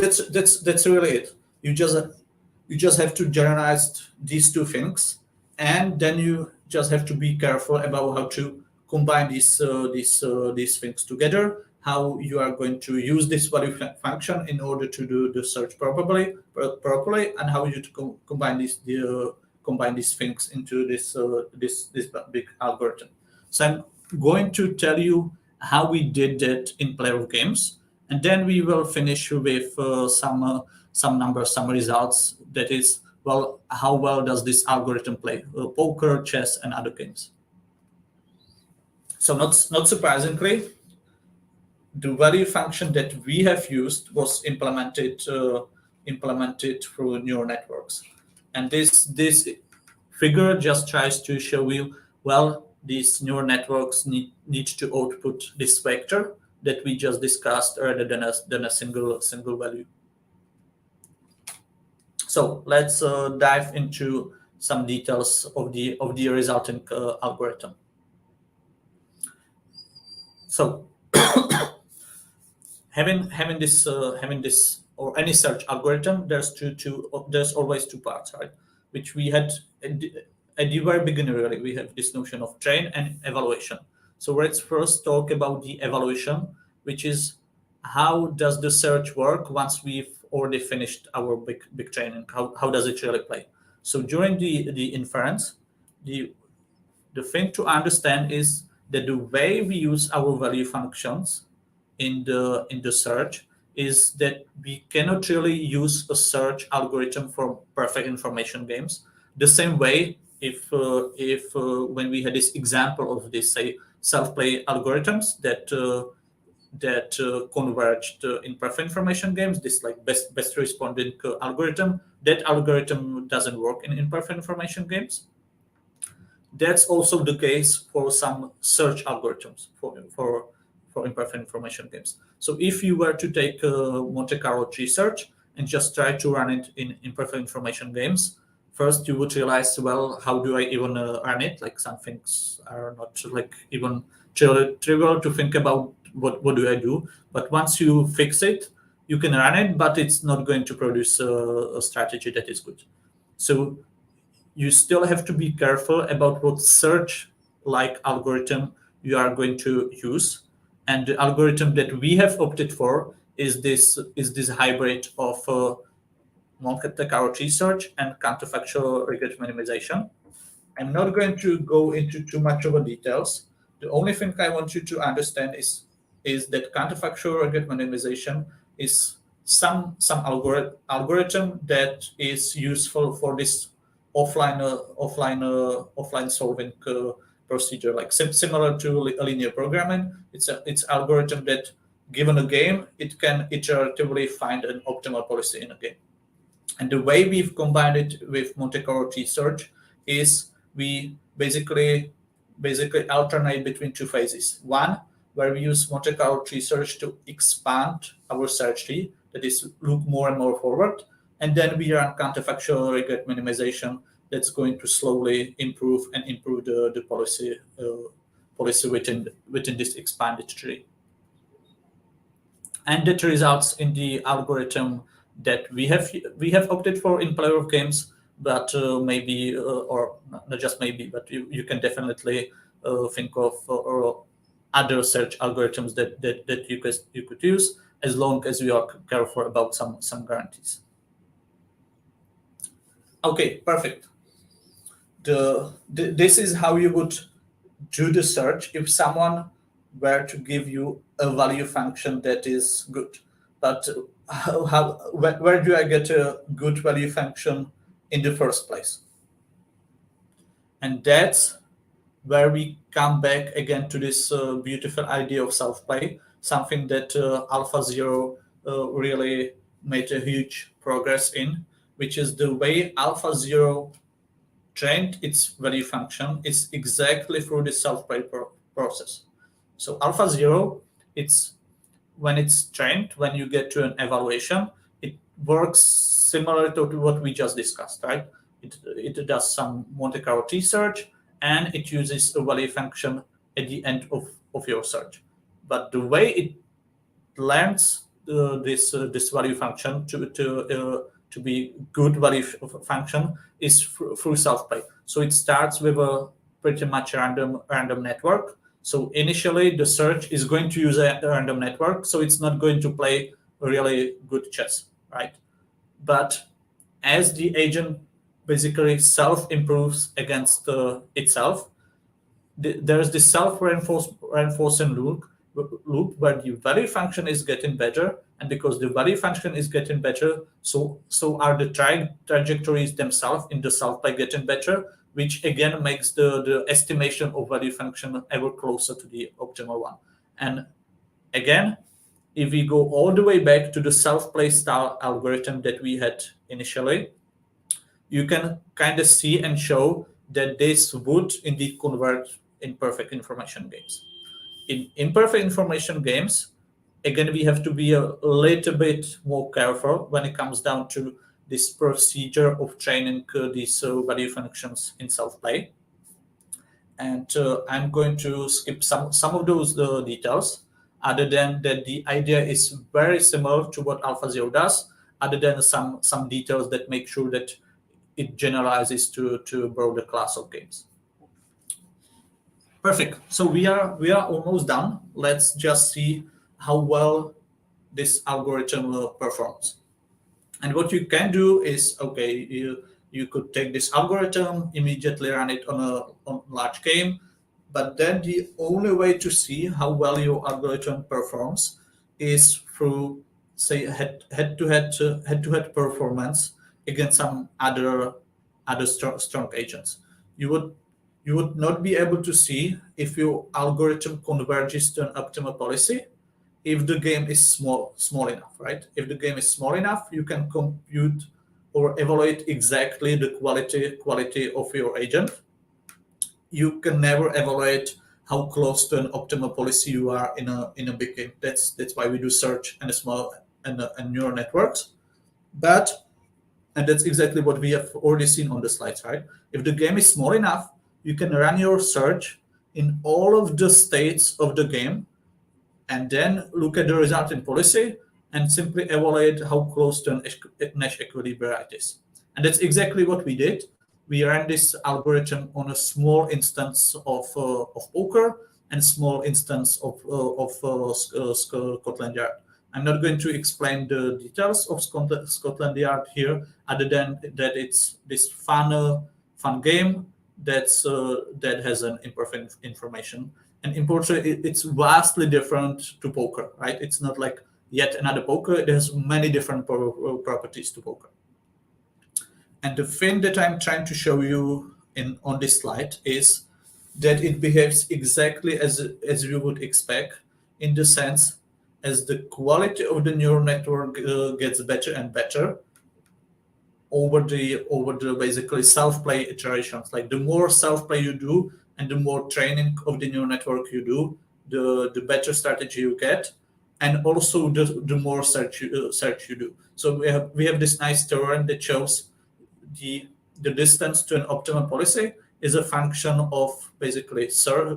really it. You just have to generalize these two things, and then you just have to be careful about how to combine these things together, how you are going to use this value function in order to do the search properly, and how you to combine these things into this big algorithm. So I'm going to tell you how we did that in player of games, and then we will finish with some numbers, some results. That is, well, how well does this algorithm play poker, chess, and other games? So not surprisingly, the value function that we have used was implemented through neural networks, and this figure just tries to show you, well, these neural networks need to output this vector that we just discussed rather than a single value. So let's dive into some details of the resulting algorithm. So having this or any search algorithm, there's always two parts, right? Which we had at the very beginning. Really, we have this notion of train and evaluation. So let's first talk about the evaluation, which is how does the search work once we've already finished our big training? How does it really play? So during the inference, the thing to understand is that the way we use our value functions in the search is that we cannot really use a search algorithm for perfect information games. The same way, if when we had this example of this, say, self-play algorithms that converged in perfect information games, this like best responding algorithm, that algorithm doesn't work in imperfect information games. That's also the case for some search algorithms for imperfect information games. So if you were to take Monte Carlo tree search and just try to run it in imperfect information games, first you would realize, well, how do I even run it? Like, some things are not like even trivial to think about. What do I do? But once you fix it, you can run it, but it's not going to produce a strategy that is good. So you still have to be careful about what search-like algorithm you are going to use. And the algorithm that we have opted for is this hybrid of Monte Carlo tree search and counterfactual regret minimization. I'm not going to go into too much of the details. The only thing I want you to understand is that counterfactual regret minimization is some algorithm that is useful for this offline solving procedure, like similar to linear programming. It's algorithm that, given a game, it can iteratively find an optimal policy in a game. And the way we've combined it with Monte Carlo tree search is we basically alternate between two phases. One, where we use Monte Carlo tree search to expand our search tree, that is, look more and more forward. And then we run counterfactual regret minimization that's going to slowly improve the policy within this expanded tree. And that results in the algorithm that we have opted for in player of games, but maybe, or not just maybe, but you can definitely think of other search algorithms that you could use, as long as you are careful about some guarantees. Okay, perfect. This is how you would do the search if someone were to give you a value function that is good. But where do I get a good value function in the first place? And that's where we come back again to this beautiful idea of self-play, something that AlphaZero really made a huge progress in, which is the way AlphaZero trained its value function is exactly through the self-play process. So AlphaZero, when it's trained, when you get to an evaluation, it works similar to what we just discussed, right? It does some Monte Carlo tree search, and it uses a value function at the end of your search. But the way it learns this value function to be good value function is through self-play. So it starts with a pretty much random network. So initially, the search is going to use a random network, so it's not going to play really good chess, right? But as the agent basically self-improves against itself, there's this self-reinforcing loop where the value function is getting better, and because the value function is getting better, so are the trajectories themselves in the self-play getting better, which again makes the estimation of value function ever closer to the optimal one. And again, if we go all the way back to the self-play style algorithm that we had initially, you can kind of see and show that this would indeed convert in perfect information games. In imperfect information games, again, we have to be a little bit more careful when it comes down to this procedure of training these value functions in self-play. And I'm going to skip some of those details, other than that the idea is very similar to what AlphaZero does, other than some details that make sure that it generalizes to a broader class of games. Perfect. So we are almost done. Let's just see how well this algorithm performs. And what you can do is, okay, you could take this algorithm, immediately run it on a large game, but then the only way to see how well your algorithm performs is through, say, head-to-head performance against some other strong agents. You would not be able to see if your algorithm converges to an optimal policy if the game is small enough, right? If the game is small enough, you can compute or evaluate exactly the quality of your agent. You can never evaluate how close to an optimal policy you are in a big game. That's why we do search and neural networks. And that's exactly what we have already seen on the slides, right? If the game is small enough, you can run your search in all of the states of the game and then look at the result in policy and simply evaluate how close to an Nash EquiLibre it is. And that's exactly what we did. We ran this algorithm on a small instance of poker and small instance of Scotland Yard. I'm not going to explain the details of Scotland Yard here, other than that it's this fun game that has an imperfect information. And importantly, it's vastly different to poker, right? It's not like yet another poker. It has many different properties to poker. And the thing that I'm trying to show you on this slide is that it behaves exactly as you would expect, in the sense as the quality of the neural network gets better and better over the basically self-play iterations. Like the more self-play you do and the more training of the neural network you do, the better strategy you get, and also the more search you do. So we have this nice theorem that shows the distance to an optimal policy is a function of basically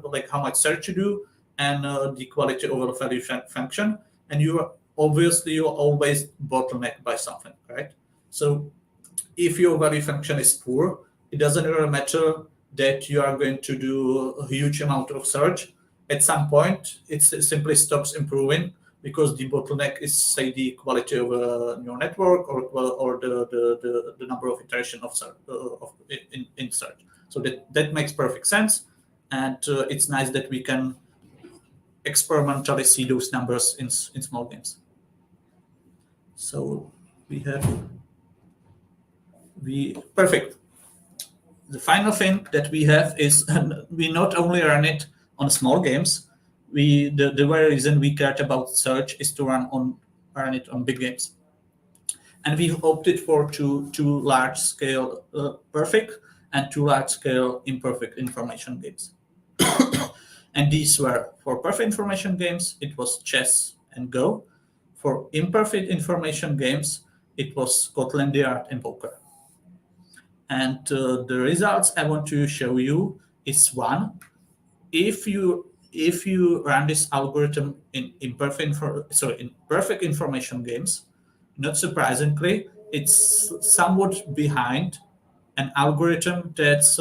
like how much search you do and the quality over the value function. And you're always bottlenecked by something, right? So if your value function is poor, it doesn't really matter that you are going to do a huge amount of search. At some point, it simply stops improving because the bottleneck is, say, the quality of a neural network or the number of iterations of search, in search. So that makes perfect sense, and it's nice that we can experimentally see those numbers in small games. So perfect. The final thing that we have is we not only run it on small games. The very reason we cared about search is to run it on big games, and we opted for two large scale perfect and two large scale imperfect information games. And these were, for perfect information games, it was chess and Go. For imperfect information games, it was Scotland Yard and poker. And the results I want to show you is one: if you run this algorithm in perfect information games, not surprisingly, it's somewhat behind an algorithm that's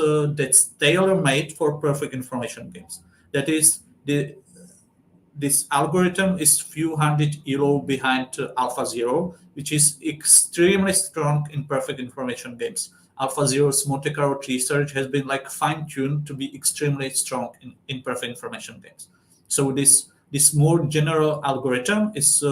tailor-made for perfect information games. That is, this algorithm is few hundred ELO behind AlphaZero, which is extremely strong in perfect information games. AlphaZero's Monte Carlo research has been like fine-tuned to be extremely strong in perfect information games. So this more general algorithm is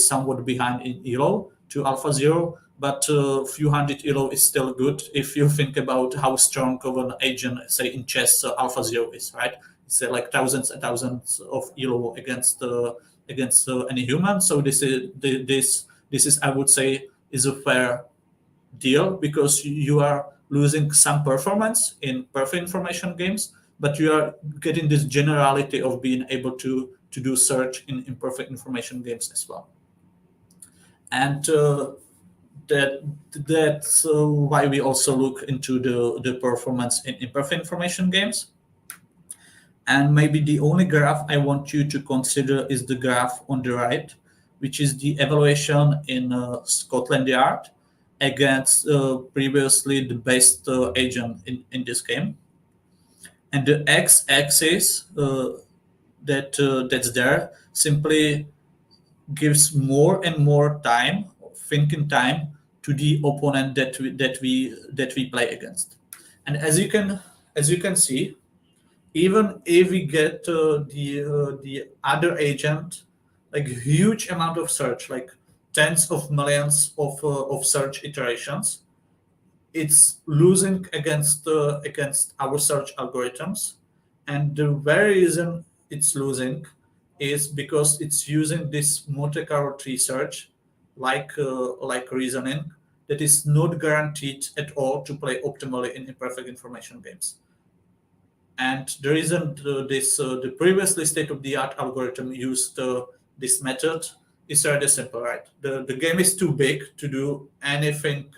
somewhat behind in ELO to AlphaZero, but few hundred ELO is still good if you think about how strong of an agent, say in chess, AlphaZero is, right? It's like thousands and thousands of ELO against any human. So this is I would say is a fair deal, because you are losing some performance in perfect information games, but you are getting this generality of being able to do search in imperfect information games as well. And that's why we also look into the performance in imperfect information games. And maybe the only graph I want you to consider is the graph on the right, which is the evaluation in Scotland Yard against previously the best agent in this game. And the x-axis that's there simply gives more and more thinking time to the opponent that we play against. And as you can see, even if we get the other agent, like huge amount of search, like tens of millions of search iterations, it's losing against our search algorithms. And the very reason it's losing is because it's using this Monte Carlo tree search like reasoning that is not guaranteed at all to play optimally in imperfect information games. And the reason the previously state-of-the-art algorithm used this method is rather simple, right? The game is too big to do anything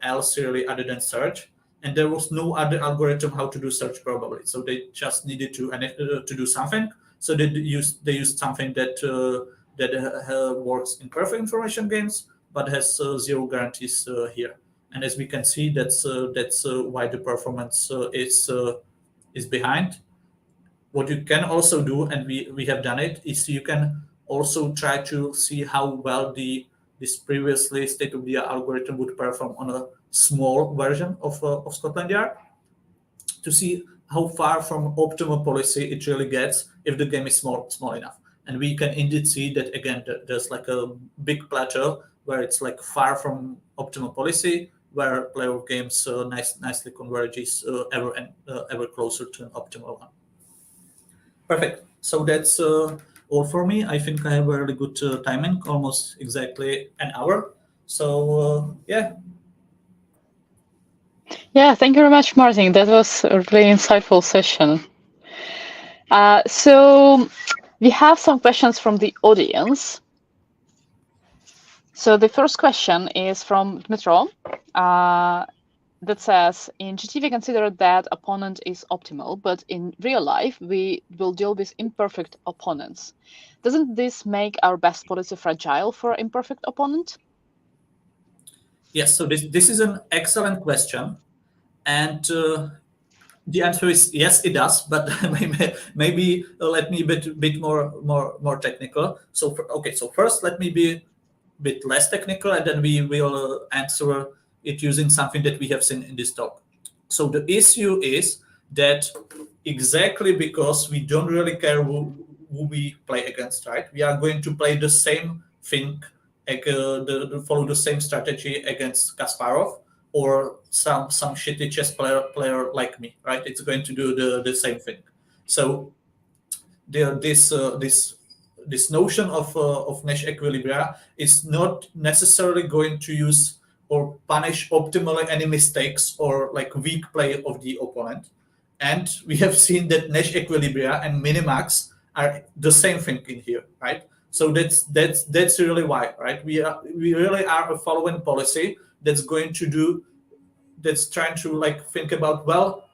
else really other than search, and there was no other algorithm how to do search probably. So they just needed to do something. So they used something that works in perfect information games, but has zero guarantees here. And as we can see, that's why the performance is behind. What you can also do, and we have done it, is you can also try to see how well this previously state-of-the-art algorithm would perform on a small version of Scotland Yard, to see how far from optimal policy it really gets if the game is small enough. And we can indeed see that again, there's like a big plateau where it's like far from optimal policy, where player games nicely converges ever closer to an optimal one. Perfect. So that's all for me. I think I have a really good timing, almost exactly an hour. So yeah. Yeah, thank you very much, Martin. That was a really insightful session. So we have some questions from the audience. So the first question is from Dmitro, that says, in GT we consider that opponent is optimal, but in real life we will deal with imperfect opponents. Doesn't this make our best policy fragile for imperfect opponent? Yes, so this is an excellent question. And the answer is yes, it does. But maybe let me be a bit more technical. So so first let me be a bit less technical, and then we will answer it using something that we have seen in this talk. So the issue is that exactly because we don't really care who we play against, right? We are going to play the same thing, follow the same strategy against Kasparov or some shitty chess player like me, right? It's going to do the same thing. So this notion of Nash equilibria is not necessarily going to use or punish optimally any mistakes or like weak play of the opponent. And we have seen that Nash equilibria and minimax are the same thing in here, right? So that's really why, right? We really are a following policy that's trying to like think about, well,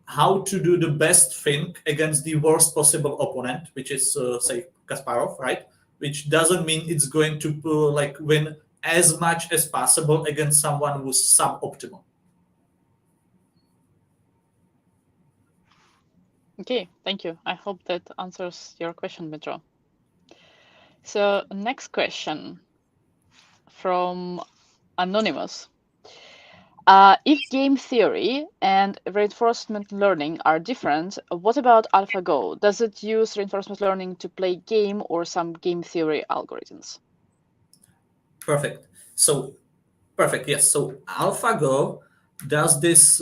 how to do the best thing against the worst possible opponent, which is say Kasparov, right? Which doesn't mean it's going to like win as much as possible against someone who's suboptimal. Okay, thank you. I hope that answers your question, Dmitro. So next question from Anonymous. If game theory and reinforcement learning are different, what about AlphaGo? Does it use reinforcement learning to play game or some game theory algorithms? Perfect. So, perfect. Yes. So AlphaGo does this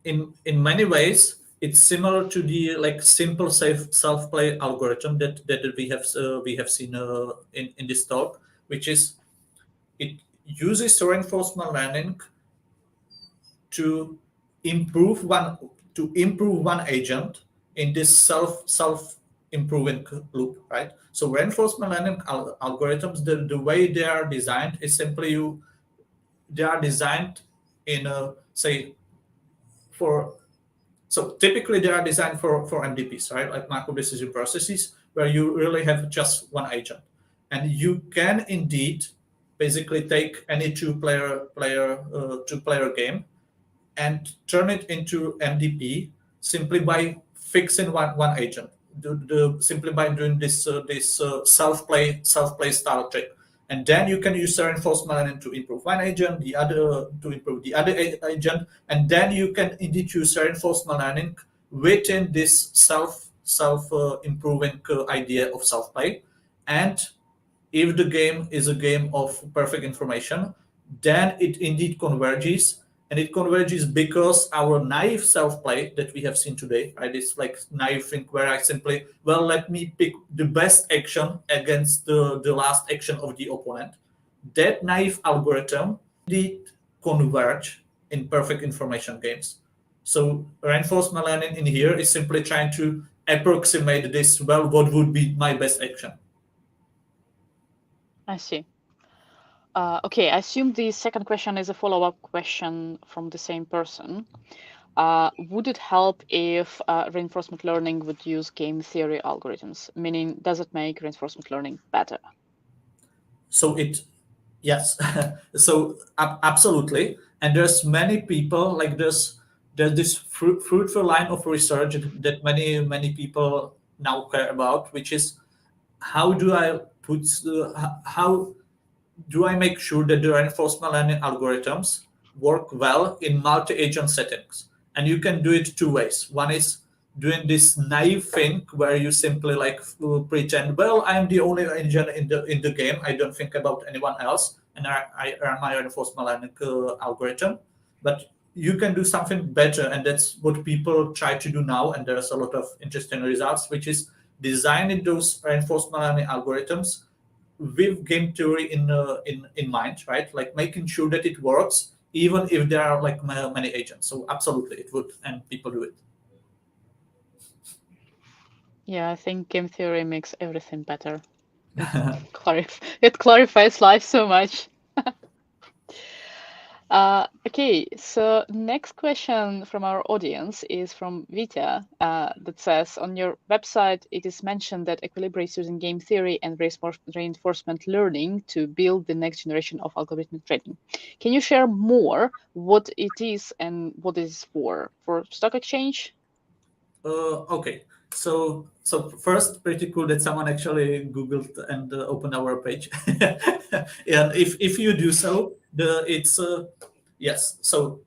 in many ways. It's similar to the like simple self-play algorithm that we have seen in this talk, which is it uses reinforcement learning to improve one agent in this self improving loop, right? So reinforcement learning algorithms, the way they are designed is simply they are designed in a say for so typically they are designed for MDPs, right? Like macro decision processes where you really have just one agent, and you can indeed basically take any two-player game and turn it into MDP simply by fixing one agent, simply by doing this self-play style trick. And then you can use reinforcement learning to improve one agent, the other to improve the other agent, and then you can indeed use reinforcement learning within this self improving idea of self play. And if the game is a game of perfect information, then it indeed converges. And it converges because our naive self-play that we have seen today, right? It's like naive thing where I simply, well, let me pick the best action against the last action of the opponent. That naive algorithm indeed converge in perfect information games. So reinforcement learning in here is simply trying to approximate this, well, what would be my best action? I see. Okay, I assume the second question is a follow-up question from the same person. Would it help if reinforcement learning would use game theory algorithms? Meaning, does it make reinforcement learning better? So yes. So absolutely. And there's many people, like there's this fruitful line of research that many people now care about, which is how do I how do I make sure that the reinforcement learning algorithms work well in multi-agent settings? And you can do it two ways. One is doing this naive thing where you simply like pretend, well, I'm the only agent in the game. I don't think about anyone else, and I run my reinforcement learning algorithm. But you can do something better, and that's what people try to do now. And there's a lot of interesting results, which is designing those reinforcement learning algorithms with game theory in mind, right? Like making sure that it works, even if there are like many agents. So absolutely, it would, and people do it. Yeah, I think game theory makes everything better. It clarifies life so much. Okay, so next question from our audience is from Vita that says, on your website, it is mentioned that EquiLibre is using game theory and reinforcement learning to build the next generation of algorithmic trading. Can you share more what it is and what it is for stock exchange? Okay. So first, pretty cool that someone actually Googled and opened our page. And if you do so, it's yes. So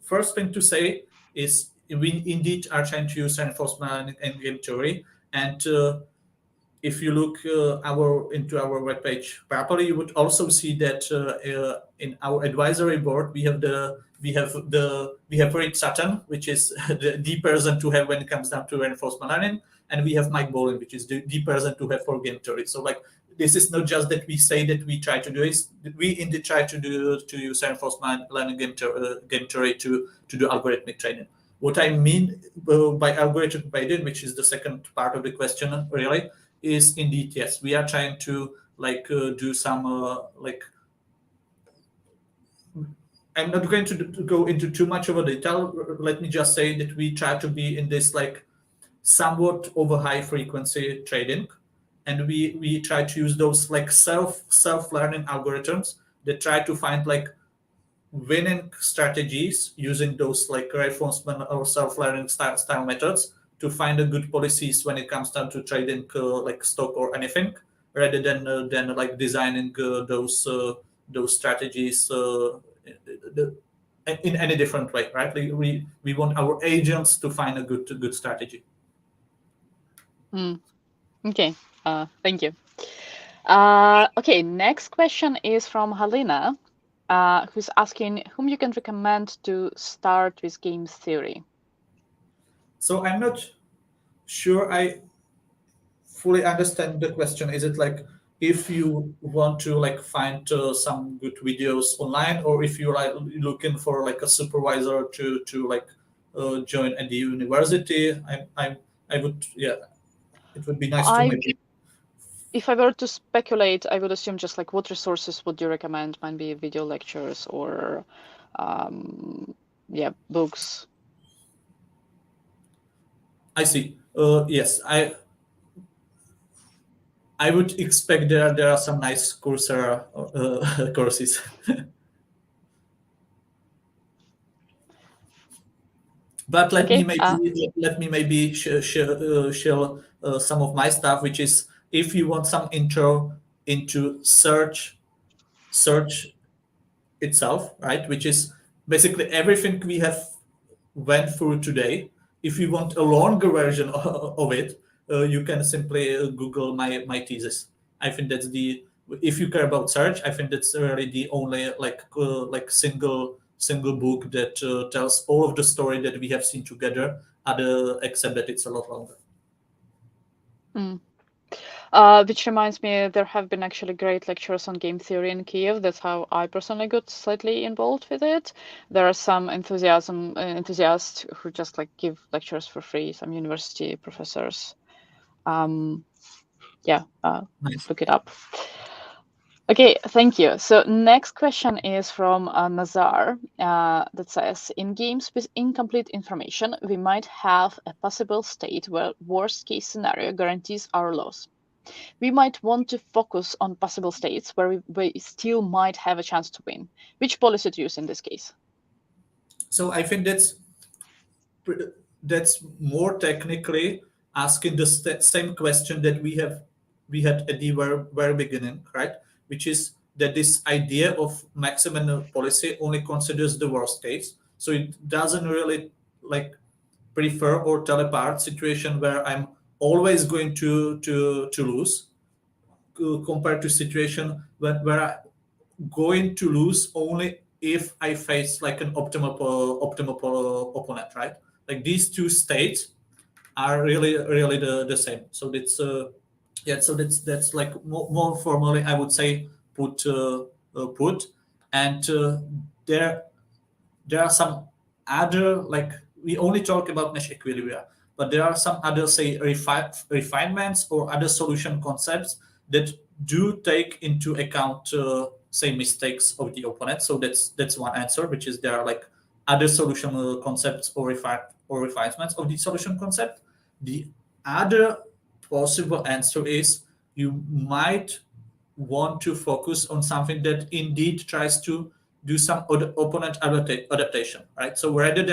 first thing to say is we indeed are trying to use reinforcement and game theory. And if you look into our webpage properly, you would also see that in our advisory board we have Rick Sutton, which is the person to have when it comes down to reinforcement learning, and we have Mike Bolin, which is the person to have for game theory. So like this is not just that we say that we try to do it; we indeed try to use reinforcement learning game theory to do algorithmic trading. What I mean by algorithmic trading, which is the second part of the question, really, is indeed yes, we are trying to like do some like. I'm not going to go into too much of a detail. Let me just say that we try to be in this like somewhat over high frequency trading, and we try to use those like self learning algorithms that try to find like winning strategies using those like reinforcement or self learning style methods to find a good policies when it comes down to trading like stock or anything, rather than like designing those strategies in any different way, right? We want our agents to find a good strategy. Okay, thank you. Okay, next question is from Halina, who's asking whom you can recommend to start with game theory. So I'm not sure I fully understand the question. Is it like if you want to like find some good videos online, or if you're like looking for like a supervisor to like join at the university? I would, yeah, it would be nice to maybe. If I were to speculate, I would assume just like what resources would you recommend? Might be video lectures or books. I see. Yes, I would expect there are some nice Coursera courses. But let me maybe share some of my stuff, which is if you want some intro into search itself, right? Which is basically everything we have went through today. If you want a longer version of it, you can simply Google my thesis. I think that's the, if you care about search, I think that's really the only like single book that tells all of the story that we have seen together, except that it's a lot longer. Which reminds me, there have been actually great lectures on game theory in Kiev. That's how I personally got slightly involved with it. There are some enthusiasts who just like give lectures for free, some university professors. Nice. Look it up. Okay, thank you. So next question is from Nazar that says, in games with incomplete information, we might have a possible state where worst case scenario guarantees our loss. We might want to focus on possible states where we still might have a chance to win. Which policy to use in this case? So I think that's more technically asking the same question that we had at the very beginning, right? Which is that this idea of maximum policy only considers the worst case. So it doesn't really like prefer or tell apart situation where I'm always going to lose compared to situation where I'm going to lose only if I face like an optimal opponent, right? Like these two states are really the same. So it's so that's like more formally I would say put, and there are some other, like we only talk about Nash equilibria, but there are some other say refinements or other solution concepts that do take into account say mistakes of the opponent. So that's one answer, which is there are like other solution concepts or refinements of the solution concept. The other possible answer is you might want to focus on something that indeed tries to do some opponent adaptation, right? So rather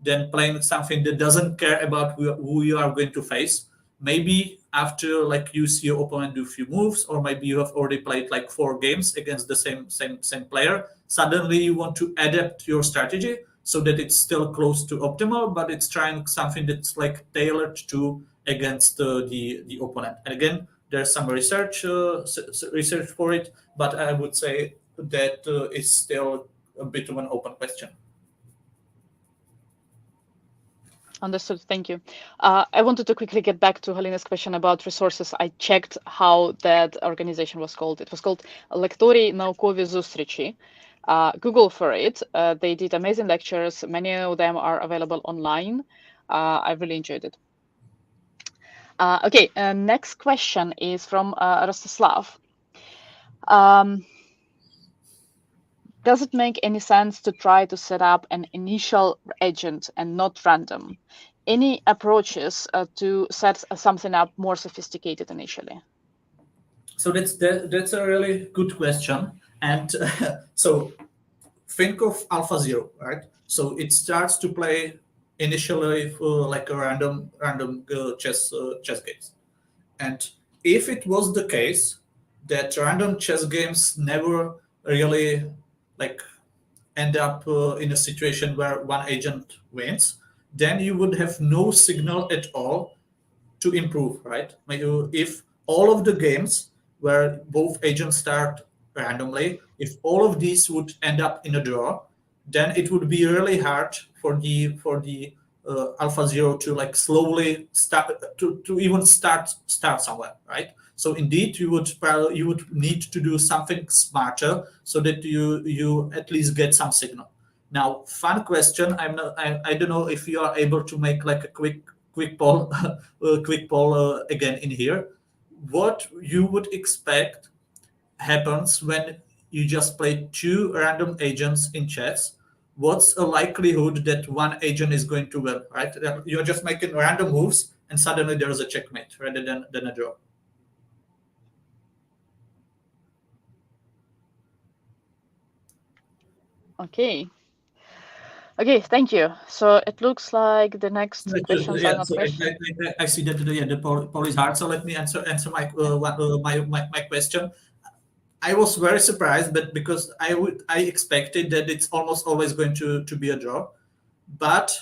than playing something that doesn't care about who you are going to face, maybe after like you see your opponent do a few moves, or maybe you have already played like 4 games against the same player, suddenly you want to adapt your strategy so that it's still close to optimal, but it's trying something that's like tailored to against the opponent. And again, there's some research for it, but I would say that is still a bit of an open question. Understood. Thank you. I wanted to quickly get back to Halina's question about resources. I checked how that organization was called. It was called Lectori Naukovi Zустрічі. Google for it. They did amazing lectures. Many of them are available online. I really enjoyed it. Okay, next question is from Rostislav. Does it make any sense to try to set up an initial agent and not random? Any approaches to set something up more sophisticated initially? So that's a really good question. And so think of AlphaZero, right? So it starts to play initially like a random chess games. And if it was the case that random chess games never really like end up in a situation where one agent wins, then you would have no signal at all to improve, right? If all of the games where both agents start randomly, if all of these would end up in a draw, then it would be really hard for the AlphaZero to like slowly start to even start somewhere, right? So indeed, you would need to do something smarter so that you at least get some signal. Now, fun question. I don't know if you are able to make like a quick poll, again in here. What you would expect happens when you just play 2 random agents in chess? What's a likelihood that one agent is going to win, right? You're just making random moves and suddenly there is a checkmate rather than a draw. Okay, thank you. So it looks like the next questions are not questions. I see that the poll is hard. So let me answer my question. I was very surprised, but because I expected that it's almost always going to be a draw, but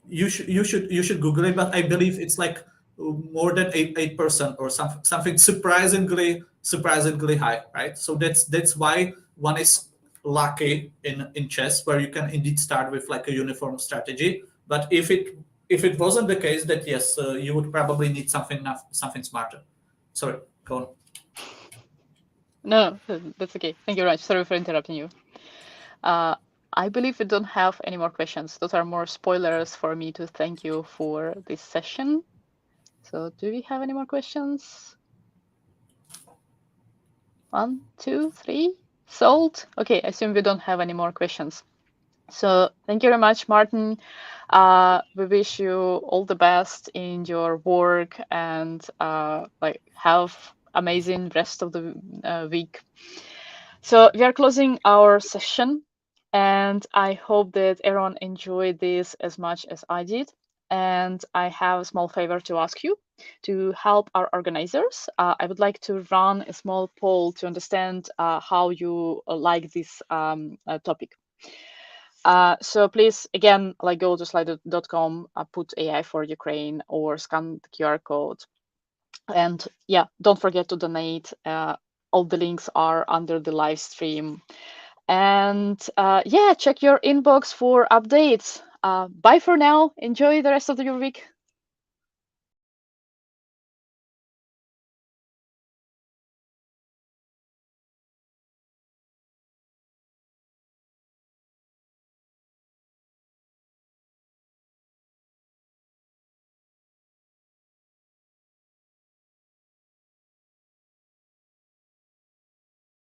you should Google it. But I believe it's like more than 8% or something surprisingly high, right? So that's why one is lucky in chess, where you can indeed start with like a uniform strategy. But if it wasn't the case, that yes, you would probably need something smarter. Sorry, go on. No, that's okay. Thank you very much. Sorry for interrupting you. I believe we don't have any more questions. Those are more spoilers for me to thank you for this session. So do we have any more questions? 1, 2, 3. Sold. Okay, I assume we don't have any more questions. So thank you very much, Martin. We wish you all the best in your work, and like have amazing rest of the week. So we are closing our session, and I hope that everyone enjoyed this as much as I did. And I have a small favor to ask you. To help our organizers, I would like to run a small poll to understand how you like this topic. So please, again, like go to slide.com, put AI for Ukraine, or scan the QR code. And yeah, don't forget to donate. All the links are under the live stream. And yeah, check your inbox for updates. Bye for now. Enjoy the rest of your week.